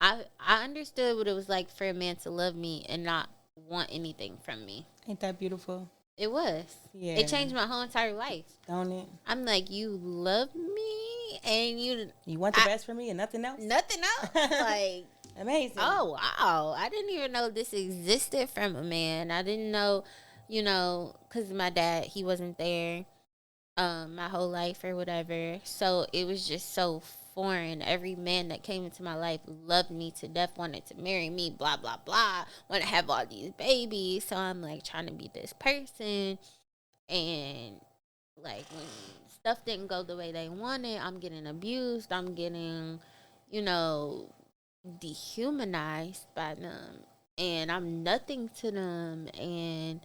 I understood what it was like for a man to love me and not want anything from me. Ain't that beautiful? It was. Yeah. It changed my whole entire life. Don't it? I'm like, you love me and you want the best for me and nothing else? Nothing else. Like, amazing. Oh, wow. I didn't even know this existed from a man. I didn't know, you know, because my dad, he wasn't there my whole life or whatever. So it was just so foreign. Every man that came into my life loved me to death, wanted to marry me, blah, blah, blah, want to have all these babies. So I'm like trying to be this person. And like when stuff didn't go the way they wanted, I'm getting abused. I'm getting, you know, dehumanized by them, and I'm nothing to them, and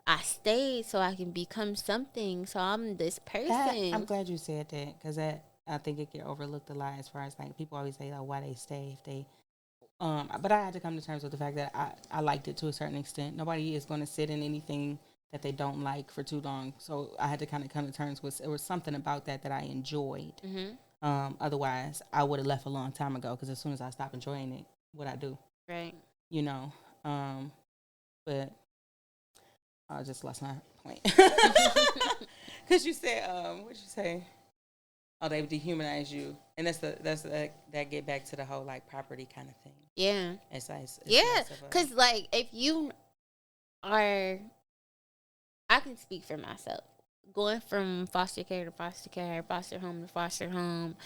I stayed so I can become something. So I'm this person. I'm glad you said that, because I think it get overlooked a lot, as far as like people always say like why they stay if they but I had to come to terms with the fact that I liked it to a certain extent. Nobody is going to sit in anything that they don't like for too long, so I had to kind of come to terms with it was something about that I enjoyed. Otherwise, I would have left a long time ago, because as soon as I stop enjoying it, what I do, Right. you know. But I just lost my point. Because you said, what'd you say? Oh, they dehumanize you, and that get back to the whole like property kind of thing. Yeah. It's Yeah. less of a Because, like, if you are, I can speak for myself. Going from foster care to foster care, foster home to foster home,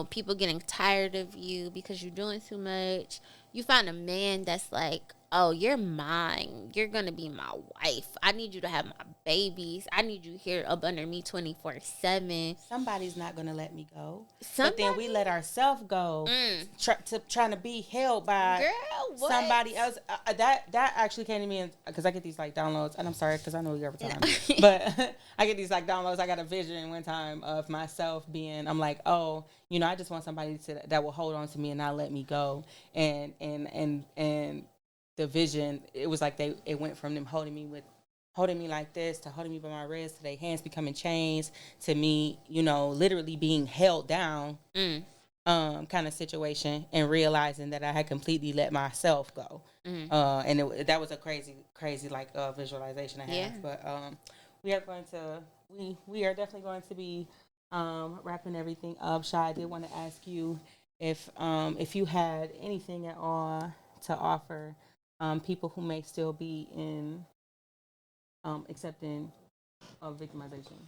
people getting tired of you because you're doing too much. You find a man that's like, oh, you're mine. You're going to be my wife. I need you to have my babies. I need you here up under me 24/7. somebody's not gonna let me go, but then we Somebody? let ourselves go, trying to be held by Girl, what? somebody else. That actually came to me because I get these like downloads, and I'm sorry because I know you're over No. time, but I get these like downloads. I got a vision one time of myself being. I'm like, oh, I just want somebody that will hold on to me and not let me go, and the vision. It was like it went from them holding me like this to holding me by my wrist to their hands becoming chains to me, literally being held down, kind of situation, and realizing that I had completely let myself go. And that was a crazy like visualization I Yeah. have. But we are going to we are definitely going to be wrapping everything up. Shah, I did want to ask you if you had anything at all to offer people who may still be in accepting of victimization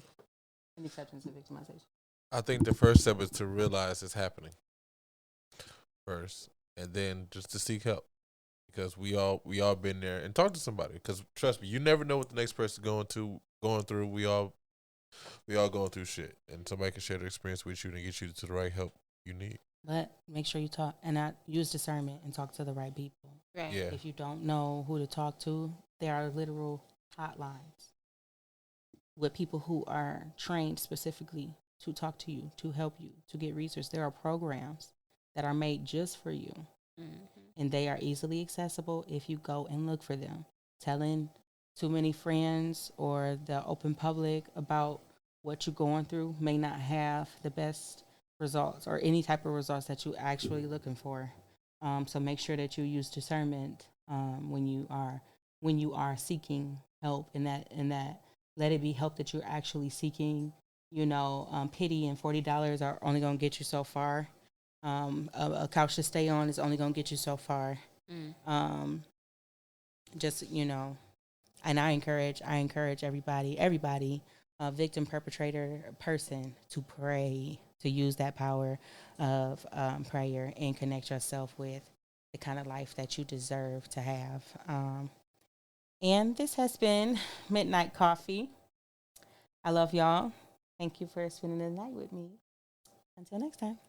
and acceptance of victimization. I think the first step is to realize it's happening first, and then just to seek help because we all been there and talk to somebody. Because trust me, you never know what the next person's going through. We all going through shit, and somebody can share their experience with you and get you to the right help you need. But make sure you talk and not use discernment and talk to the right people. Right. Yeah, If you don't know who to talk to, there are literal hotlines with people who are trained specifically to talk to you, to help you, to get research. There are programs that are made just for you, and they are easily accessible if you go and look for them. Telling too many friends or the open public about what you're going through may not have the best results or any type of results that you're actually looking for. So make sure that you use discernment when you are seeking help, and that let it be help that you're actually seeking. Pity and $40 are only going to get you so far. A couch to stay on is only going to get you so far. Um, just and I encourage everybody, victim, perpetrator, person, to pray, to use that power of prayer and connect yourself with the kind of life that you deserve to have. And this has been Midnight Coffee. I love y'all. Thank you for spending the night with me. Until next time.